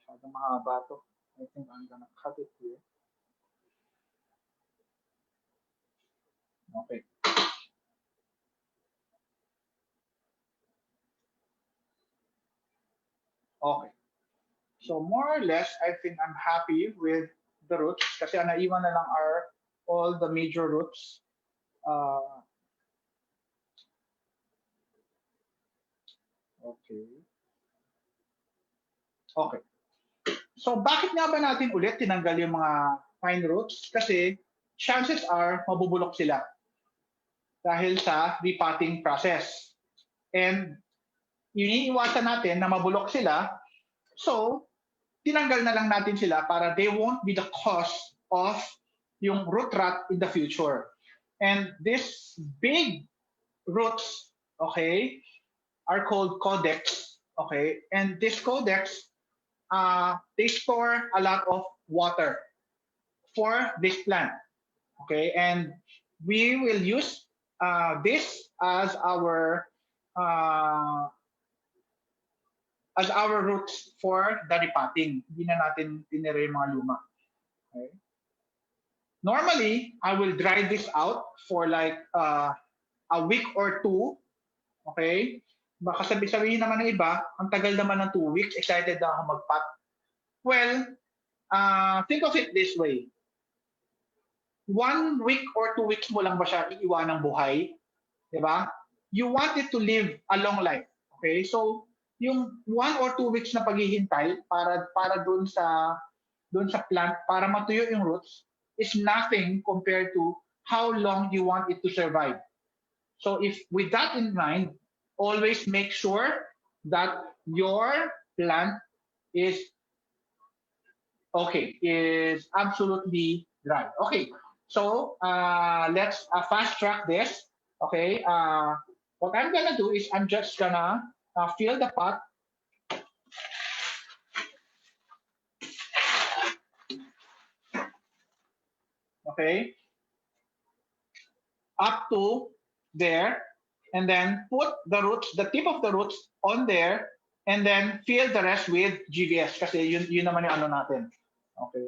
Masyadong mahaba to. I think I'm gonna cut it here. Okay. Okay. So more or less, I think I'm happy with the roots kasi ang naiwan na lang are all the major roots. Okay. Okay. So bakit nga ba natin ulit tinanggal yung mga fine roots? Kasi chances are mabubulok sila dahil sa repotting process. And iniiwasan natin na mabulok sila. So, tinanggal na lang natin sila para they won't be the cause of yung root rot in the future. And these big roots, okay, are called codex, okay? And this codex, they store a lot of water for this plant, okay? And we will use this uh, as our roots for the repotting. Hindi na natin tinira yung mga luma. Okay? Normally, I will dry this out for like a week or two. Okay? Baka sabihin naman ng iba, ang tagal naman ng 2 weeks, excited na ako mag-pot. Well, think of it this way. 1 week or 2 weeks mo lang ba siya iiwan ng buhay? Diba? You want it to live a long life. Okay? So, yung 1 or 2 weeks na paghihintay para doon sa plant para matuyo yung roots is nothing compared to how long you want it to survive. So if with that in mind, always make sure that your plant is okay, is absolutely dry. Okay, so let's fast track this. Okay, what I'm gonna do is I'm just gonna fill the pot. Okay, up to there, and then put the tip of the roots on there, and then fill the rest with GVS kasi yun naman yung ano natin. Okay.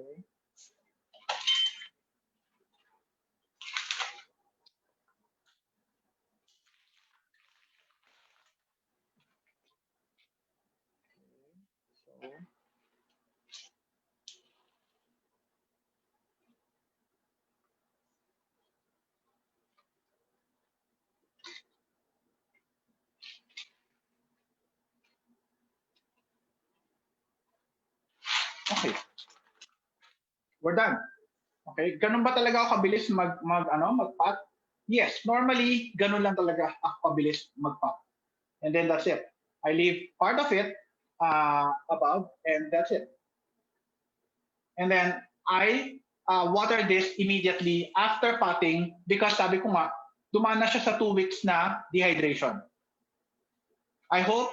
So, okay. We're done. Okay, ganun ba talaga ako kabilis mag-pot? Yes, normally ganun lang talaga ako kabilis mag-pot. and then that's it. I leave part of it above, and that's it. And then I water this immediately after potting because sabi ko nga, dumaan na siya sa 2 weeks na dehydration. I hope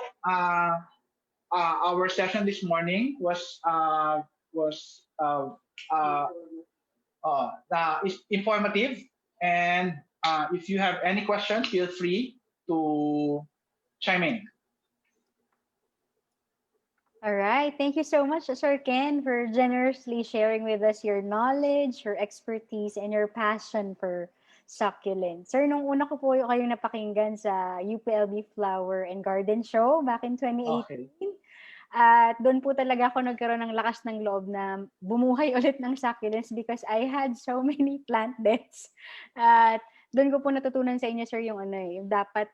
our session this morning was is informative. And if you have any questions, feel free to chime in. All right. Thank you so much, Sir Ken, for generously sharing with us your knowledge, your expertise, and your passion for succulents. Sir, nung una ko po kayong napakinggan sa UPLB Flower and Garden Show back in 2018. Okay. At doon po talaga ako nagkaroon ng lakas ng loob na bumuhay ulit ng succulents because I had so many plant deaths. At doon ko po natutunan sa inyo, sir, yung yung dapat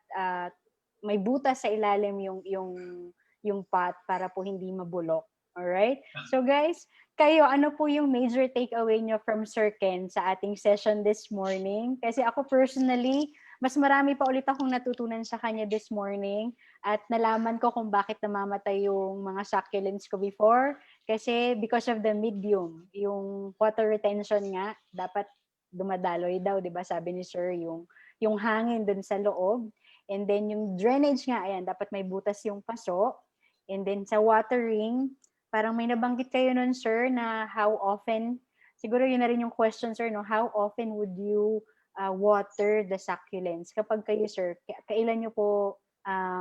may butas sa ilalim yung pot para po hindi mabulok. Alright? So guys, kayo, ano po yung major takeaway nyo from Sir Ken sa ating session this morning? Kasi ako personally, mas marami pa ulit akong natutunan sa kanya this morning at nalaman ko kung bakit namamatay yung mga succulents ko before. Kasi because of the medium, yung water retention nga, dapat dumadaloy daw, di ba? Sabi ni Sir, yung hangin dun sa loob. And then yung drainage nga, ayan, dapat may butas yung paso. And then sa watering, parang may nabanggit kayo nun, Sir, na how often, siguro yun na rin yung question, Sir, no? How often would you water the succulents? Kapag kayo, Sir, kailan nyo po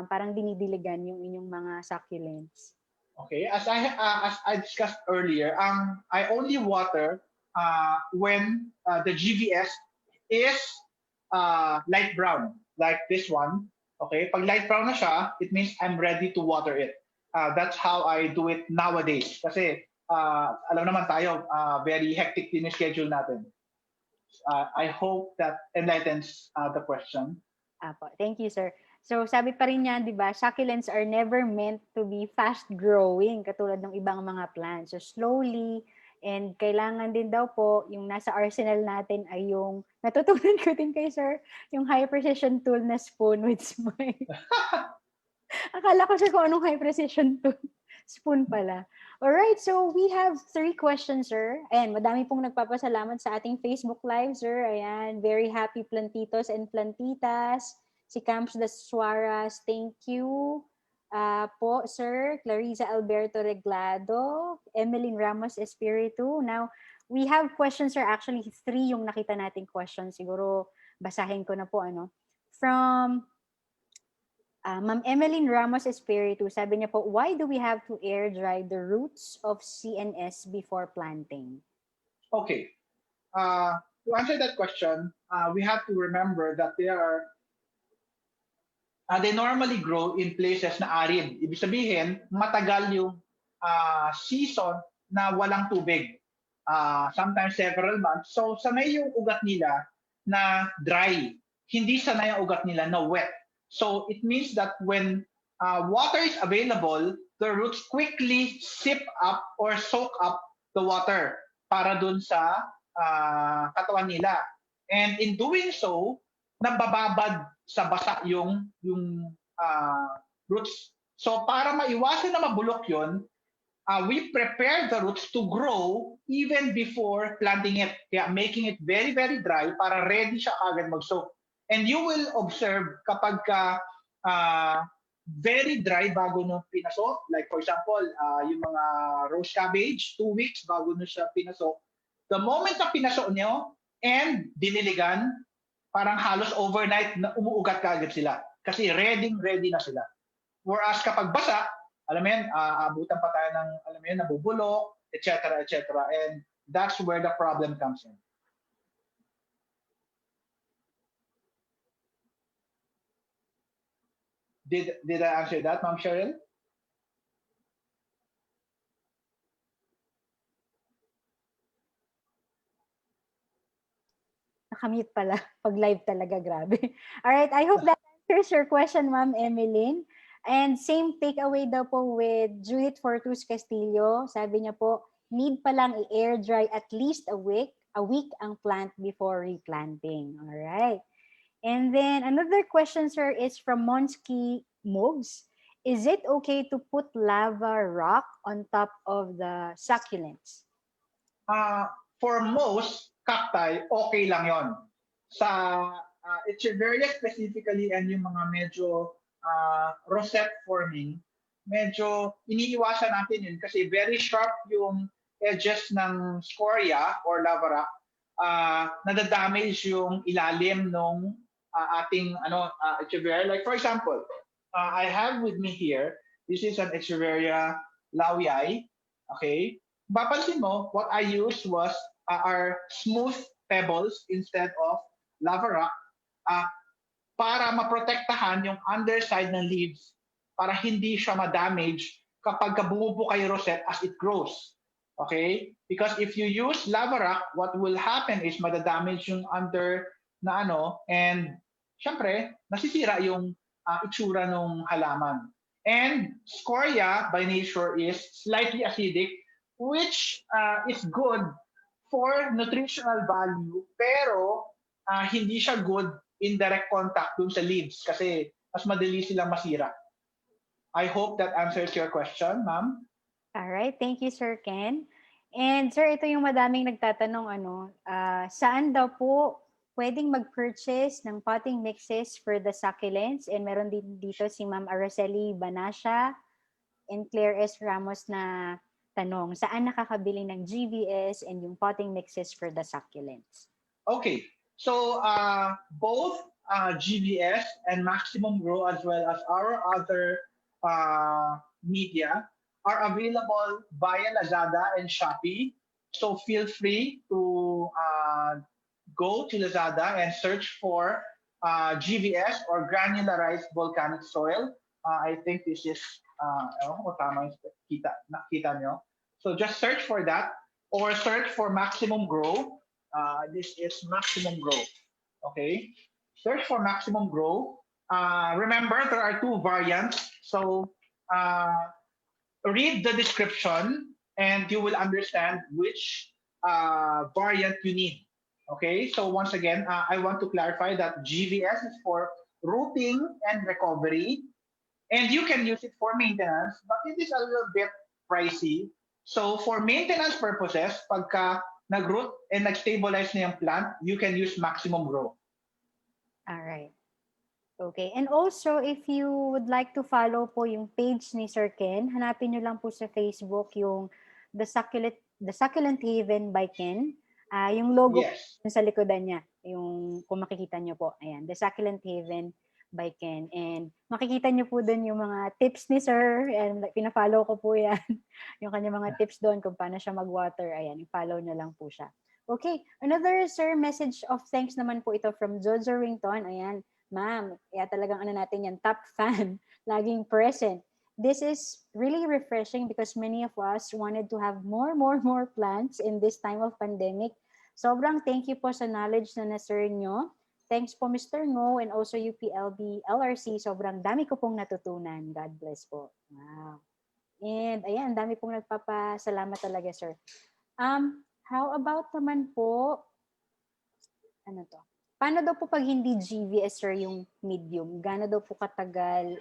parang dinidiligan yung inyong mga succulents? Okay, as I discussed earlier, I only water when the GVS is light brown, like this one. Okay, pag light brown na siya, it means I'm ready to water it. That's how I do it nowadays. Kasi alam naman tayo, very hectic din yung schedule natin. I hope that enlightens the question. Apo, thank you, sir. So sabi pa rin niya, di ba, succulents are never meant to be fast-growing katulad ng ibang mga plants. So slowly, and kailangan din daw po, yung nasa arsenal natin ay yung, natutunan ko din kay sir, yung high precision tool na spoon with smile. Akala ko sir kung anong high precision tool. Spoon pala. Alright, so we have 3 questions, sir. Ayan, madami pong nagpapasalamat sa ating Facebook Live, sir. Ayan, very happy plantitos and plantitas. Si Camps de Suarez, thank you. Po, sir. Clarissa Alberto Reglado. Emeline Ramos Espiritu. Now, we have questions, sir. Actually, 3 yung nakita nating questions. Siguro, basahin ko na po, ano. From Ma'am Emeline Ramos Espiritu, sabi niya po, why do we have to air dry the roots of CNS before planting? Okay. To answer that question, we have to remember that they normally grow in places na arid. Ibig sabihin, matagal yung season na walang tubig. Sometimes several months. So, sanay yung ugat nila na dry. Hindi sanay ang ugat nila na wet. So it means that when water is available, the roots quickly sip up or soak up the water para dun sa katawan nila. And in doing so, nabababad sa basa yung roots. So para maiwasan na mabulok yun, we prepare the roots to grow even before planting it. Kaya making it very, very dry para ready siya agad mag-soak. And you will observe kapag very dry bago nung pinaso, like for example, yung mga rose cabbage, 2 weeks bago nung siya pinaso, the moment na pinaso nyo and diniligan, parang halos overnight na umuugat kaagad sila. Kasi ready na sila. Whereas kapag basa, alam mo yan, abutan pa tayo ng, alam mo yan, nabubulok, etc., etc. And that's where the problem comes in. Did I answer that, Ma'am Cheryl? Nakamute pala. Pag live talaga, grabe. Alright, I hope that answers your question, Ma'am Emeline. And same takeaway daw po with Judith Fortus Castillo. Sabi niya po, need palang i-air dry at least a week ang plant before replanting. Alright. And then another question, sir, is from Monsky moves, is it okay to put lava rock on top of the succulents? uh, for most cacti, okay lang yon. Sa Echeveria specifically and yung mga medyo rosette forming, medyo iniiwasan natin yun kasi very sharp yung edges ng scoria or lava rock. Nadadamage yung ilalim ng ating Echeveria. Like for example, I have with me here, this is an Echeveria lawiai. Okay? Mapansin mo, what I used was are smooth pebbles instead of lava rock uh, para maprotektahan yung underside ng leaves para hindi siya ma-damage kapag bumubuka yung rosette as it grows. Okay? Because if you use lava rock, what will happen is madadamage yung under na and syempre, nasisira yung itsura ng halaman. And scoria by nature is slightly acidic, which is good for nutritional value, pero hindi siya good in direct contact dun sa leaves kasi mas madali silang masira. I hope that answers your question, ma'am. All right, thank you, Sir Ken. And sir, ito yung madaming nagtatanong saan daw po pwedeng mag-purchase ng potting mixes for the succulents? And meron din dito si Ma'am Araceli Banasha and Claire S. Ramos na tanong, saan nakakabili ng GVS and yung potting mixes for the succulents? Okay, so both GVS and Maximum Grow as well as our other media are available via Lazada and Shopee. So feel free to go to Lazada and search for GVS or Granularized Volcanic Soil. I think this is, ewan ko kung tama yung nakita nyo. So just search for that or search for Maximum Grow. This is Maximum Grow. Okay? Search for Maximum Grow. Remember, there are two variants. So read the description and you will understand which variant you need. Okay, so once again, I want to clarify that GVS is for rooting and recovery, and you can use it for maintenance, but it is a little bit pricey. So for maintenance purposes, pagka nag-root and nag-stabilize na yung plant, you can use Maximum Grow. All right. Okay. And also, if you would like to follow po yung page ni Sir Ken, hanapin nyo lang po sa Facebook yung The Succulent Haven by Ken. Yung logo Yes. sa likodan niya, yung kung makikita nyo po, ayan, The Succulent Haven by Ken. And makikita nyo po doon yung mga tips ni Sir, and pina-follow ko po yan, yung kanya mga tips doon kung paano siya mag-water, ayan, i-follow nyo lang po siya. Okay, another Sir message of thanks naman po ito from Jojo Rington, ayan, ma'am, kaya talagang natin yan, top fan, laging present. This is really refreshing because many of us wanted to have more plants in this time of pandemic. Sobrang thank you po sa knowledge na na-share nyo. Thanks po Mr. Ngo and also UPLB LRC. Sobrang dami ko pong natutunan. God bless po. Wow. And ayan, dami pong nagpapasalamat talaga, sir. How about naman po, ano to? Paano daw po pag hindi GVS, sir, yung medium? Gaano daw po katagal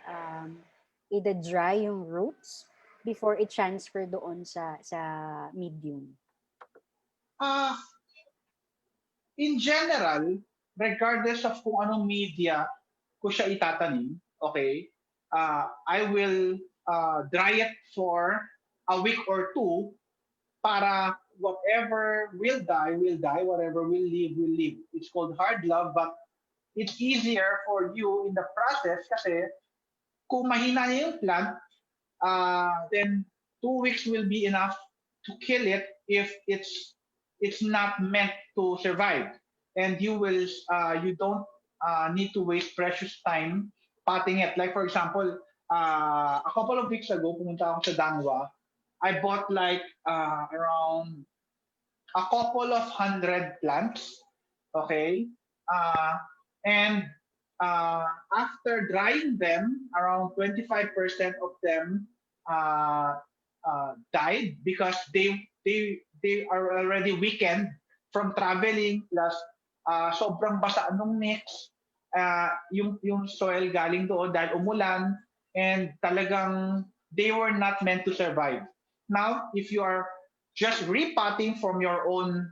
i-dry yung roots before i-transfer doon sa medium? In general, regardless of kung anong media ko siya itatanim, okay, I will dry it for a week or two para whatever will die, whatever will live. It's called hard love, but it's easier for you in the process kasi kung mahina na yung plant, then 2 weeks will be enough to kill it if it's not meant to survive. And you don't need to waste precious time potting it. Like for example, a couple of weeks ago, pumunta ako sa Dangwa. I bought like around a couple of 100 plants. Okay. And after drying them, around 25% of them died because they are already weakened from traveling plus sobrang basa nung mix yung soil galing doon dahil umulan and talagang they were not meant to survive. Now, if you are just repotting from your own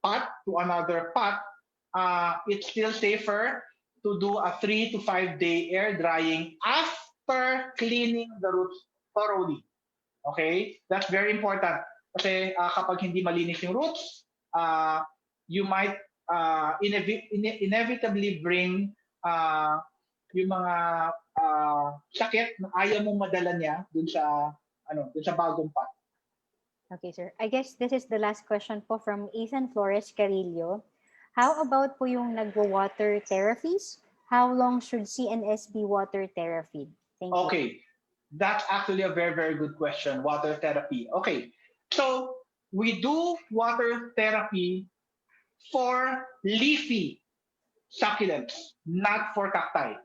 pot to another pot, it's still safer to do a 3 to 5 day air drying after cleaning the roots thoroughly. Okay? That's very important. Kasi kapag hindi malinis yung roots, uh, you might inevitably bring uh, yung mga sakit na ayaw mong madala niya dun sa bagong pot. Okay, sir. I guess this is the last question po from Ethan Flores Carillo. How about po yung nagwa-water therapies? How long should CNS be water therapy? Thank you. Okay, that's actually a very, very good question. Water therapy. Okay, so we do water therapy for leafy succulents, not for cacti.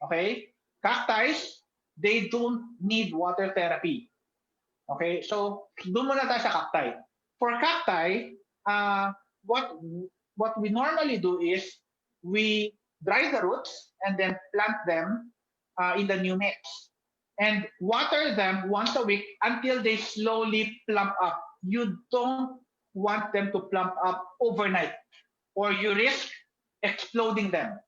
Okay, cacti, they don't need water therapy. Okay, so doon muna tayo sa cacti. For cacti, what what we normally do is we dry the roots and then plant them in the new mix and water them once a week until they slowly plump up. You don't want them to plump up overnight or you risk exploding them.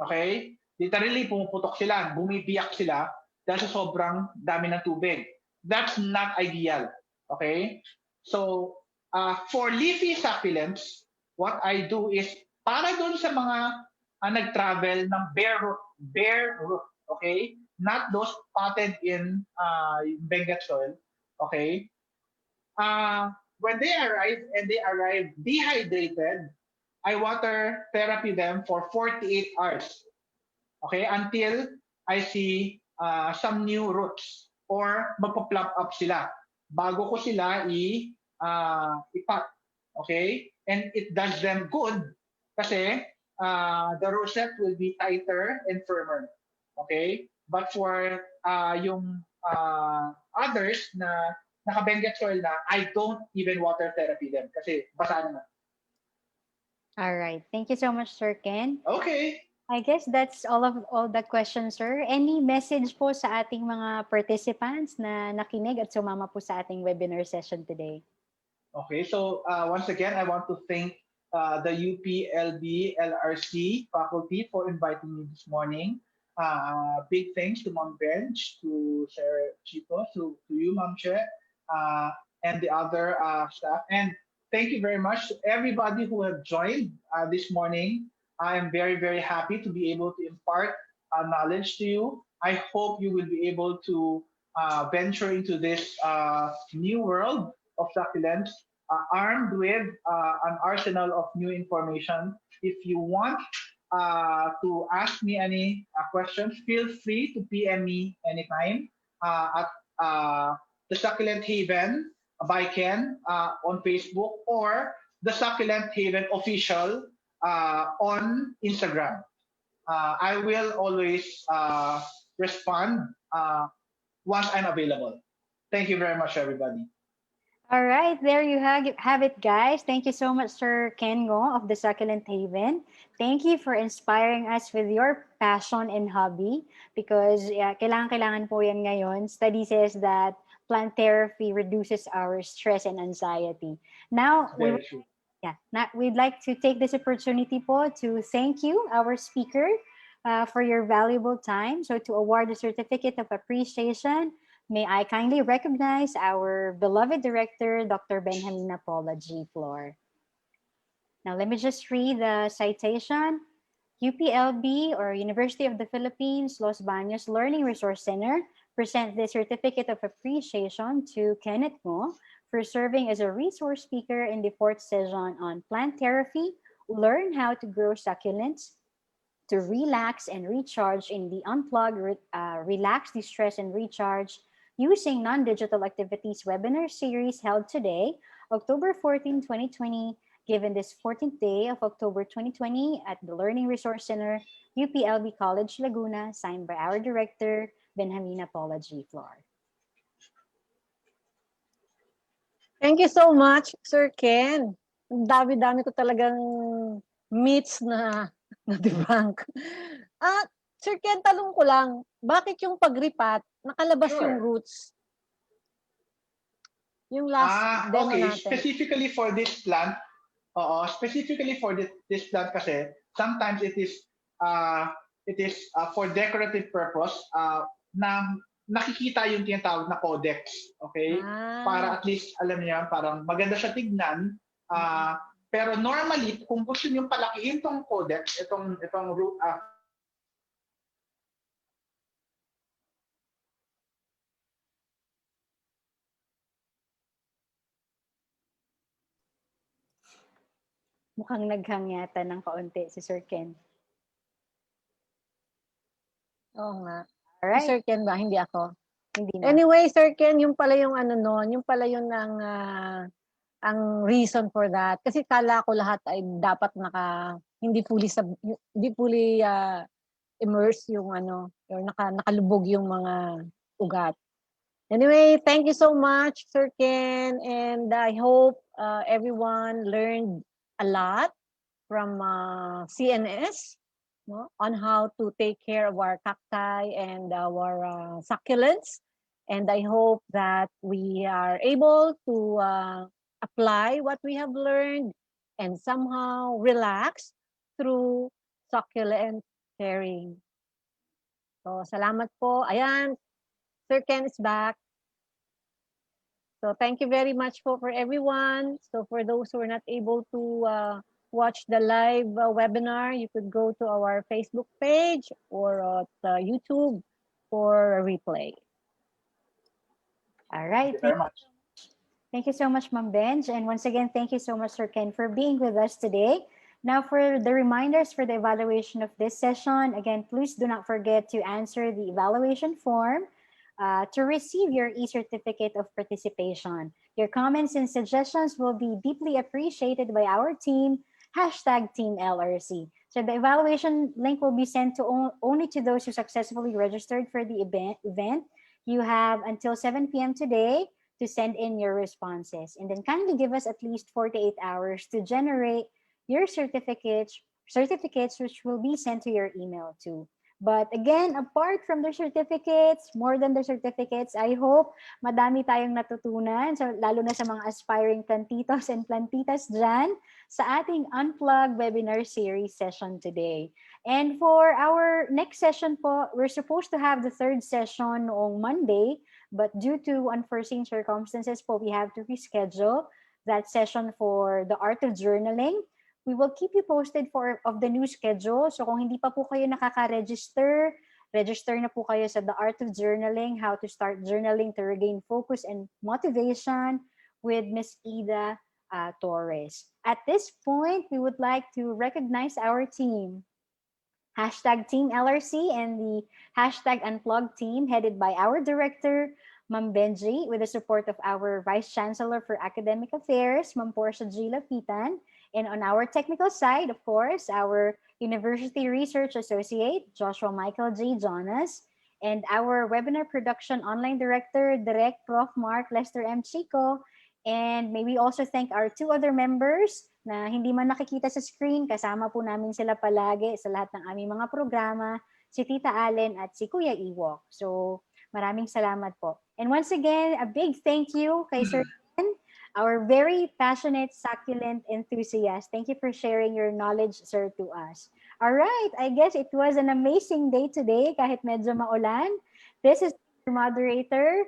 Okay? Literally, pumuputok sila, bumibiyak sila dahil sa sobrang dami ng tubig. That's not ideal. Okay? So, for leafy succulents, what I do is, para doon sa mga nag-travel ng bare root, okay? Not those potted in Benguet soil, okay? When they arrive and they arrive dehydrated, I water therapy them for 48 hours, okay? Until I see some new roots or magpa-plump up sila bago ko sila i-pot. Okay? And it does them good kasi the rosette will be tighter and firmer. Okay? But for yung others na naka-Benguet soil na, I don't even water therapy them kasi basa naman. All right. Thank you so much, Sir Ken. Okay. I guess that's all the questions, sir. Any message po sa ating mga participants na nakinig at sumama po sa ating webinar session today? Okay, so once again, I want to thank the UPLB LRC faculty for inviting me this morning. Big thanks to Mom Bench, to Sir Chito, to you, Mom Che, and the other staff. And thank you very much to everybody who have joined this morning. I am very, very happy to be able to impart knowledge to you. I hope you will be able to venture into this new world of succulents, armed with an arsenal of new information. If you want to ask me any questions, feel free to PM me anytime at the Succulent Haven by Ken on Facebook or the Succulent Haven official on Instagram. I will always respond once I'm available. Thank you very much, everybody. All right, there you have it, guys. Thank you so much, Sir Ken Ngo of the Succulent Haven. Thank you for inspiring us with your passion and hobby because kailangan po yan ngayon. Study says that plant therapy reduces our stress and anxiety. Now, we'd like to take this opportunity po to thank you, our speaker, for your valuable time. So to award the Certificate of Appreciation, may I kindly recognize our beloved director, Dr. Benjamina Paula G. Flor. Now, let me just read the citation. UPLB, or University of the Philippines, Los Baños Learning Resource Center, present the Certificate of Appreciation to Kenneth Ngo for serving as a resource speaker in the 4th session on plant therapy, learn how to grow succulents, to relax and recharge in the Unplugged, Relax, Distress, and Recharge using non-digital activities webinar series held today, October 14, 2020, given this 14th day of October 2020 at the Learning Resource Center, UPLB College, Laguna, signed by our director, Benjamina Paula G. Flor. Thank you so much, Sir Ken. Ang dami-dami ko talagang myths na debunk. Sir Ken, tanong ko lang, bakit yung pag-ripat, nakalabas yung Sure. roots? Yung last demo Okay. natin. Specifically for this plant, specifically for this plant kasi, sometimes it is for decorative purpose na nakikita yung tinatawag na codex. Okay? Para at least, alam niyo, parang maganda siya tignan. Pero normally, kung gusto niyo palakihin tong codex, itong root, Mukhang naghang yata ng kaunti si Sir Ken. Oo nga. Alright. Si Sir Ken ba? Hindi ako. Hindi na. Anyway, Sir Ken, yung pala yung ano noon, yung pala yung ang reason for that. Kasi kala ko lahat ay dapat hindi fully immerse yung or nakalubog yung mga ugat. Anyway, thank you so much, Sir Ken, and I hope everyone learned a lot from CNS, on how to take care of our cacti and our succulents. And I hope that we are able to apply what we have learned and somehow relax through succulent caring. So, salamat po. Ayan, Sir Ken is back. So, thank you very much for everyone. So, for those who are not able to watch the live webinar, you could go to our Facebook page or YouTube for a replay. All right. Thank you very much. Thank you so much, Ma'am Benj. And once again, thank you so much, Sir Ken, for being with us today. Now, for the reminders for the evaluation of this session, again, please do not forget to answer the evaluation form to receive your e-certificate of participation. Your comments and suggestions will be deeply appreciated by our team, #TeamLRC. So the evaluation link will be sent to only to those who successfully registered for the event. You have until 7 p.m. today to send in your responses. And then kindly give us at least 48 hours to generate your certificates which will be sent to your email too. But again, apart from the certificates, more than the certificates, I hope madami tayong natutunan, so lalo na sa mga aspiring plantitos and plantitas dyan, sa ating Unplugged webinar series session today. And for our next session po, we're supposed to have the third session on Monday, but due to unforeseen circumstances po, we have to reschedule that session for the art of journaling. We will keep you posted of the new schedule. So kung hindi pa po kayo nakaka-register, register na po kayo sa The Art of Journaling, How to Start Journaling to Regain Focus and Motivation with Miss Ida Torres. At this point, we would like to recognize our team. #TeamLRC and the #Unplugged team headed by our director, Ma'am Benji, with the support of our Vice Chancellor for Academic Affairs, Ma'am Portia G. Lapitan, and on our technical side, of course, our University Research Associate, Joshua Michael J. Jonas, and our Webinar Production Online Director, Direct Prof. Mark Lester M. Chico. And may we also thank our two other members na hindi man nakikita sa screen, kasama po namin sila palagi sa lahat ng aming mga programa, si Tita Allen at si Kuya Iwok. So, maraming salamat po. And once again, a big thank you kay Sir Ken, our very passionate succulent enthusiast. Thank you for sharing your knowledge, sir, to us. All right, I guess it was an amazing day today kahit medyo maulan. This is your moderator,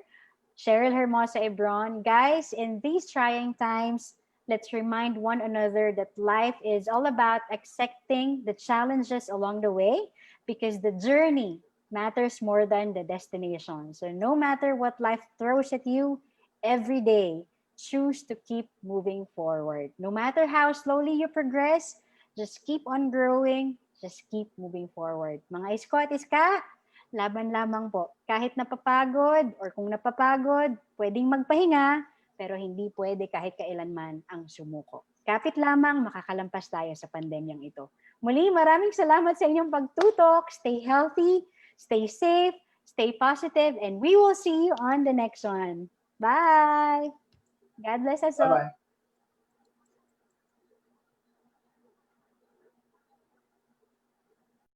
Cheryl Hermosa Ebron. Guys, in these trying times, let's remind one another that life is all about accepting the challenges along the way because the journey matters more than the destination. So no matter what life throws at you, every day, choose to keep moving forward. No matter how slowly you progress, just keep on growing, just keep moving forward. Mga isko at iska, laban lamang po. Kahit napapagod or kung napapagod, pwedeng magpahinga, pero hindi pwede kahit kailanman ang sumuko. Kapit lamang, makakalampas tayo sa pandemyang ito. Muli, maraming salamat sa inyong pagtutok. Stay healthy, stay safe, stay positive, and we will see you on the next one. Bye! God bless us all. Bye-bye.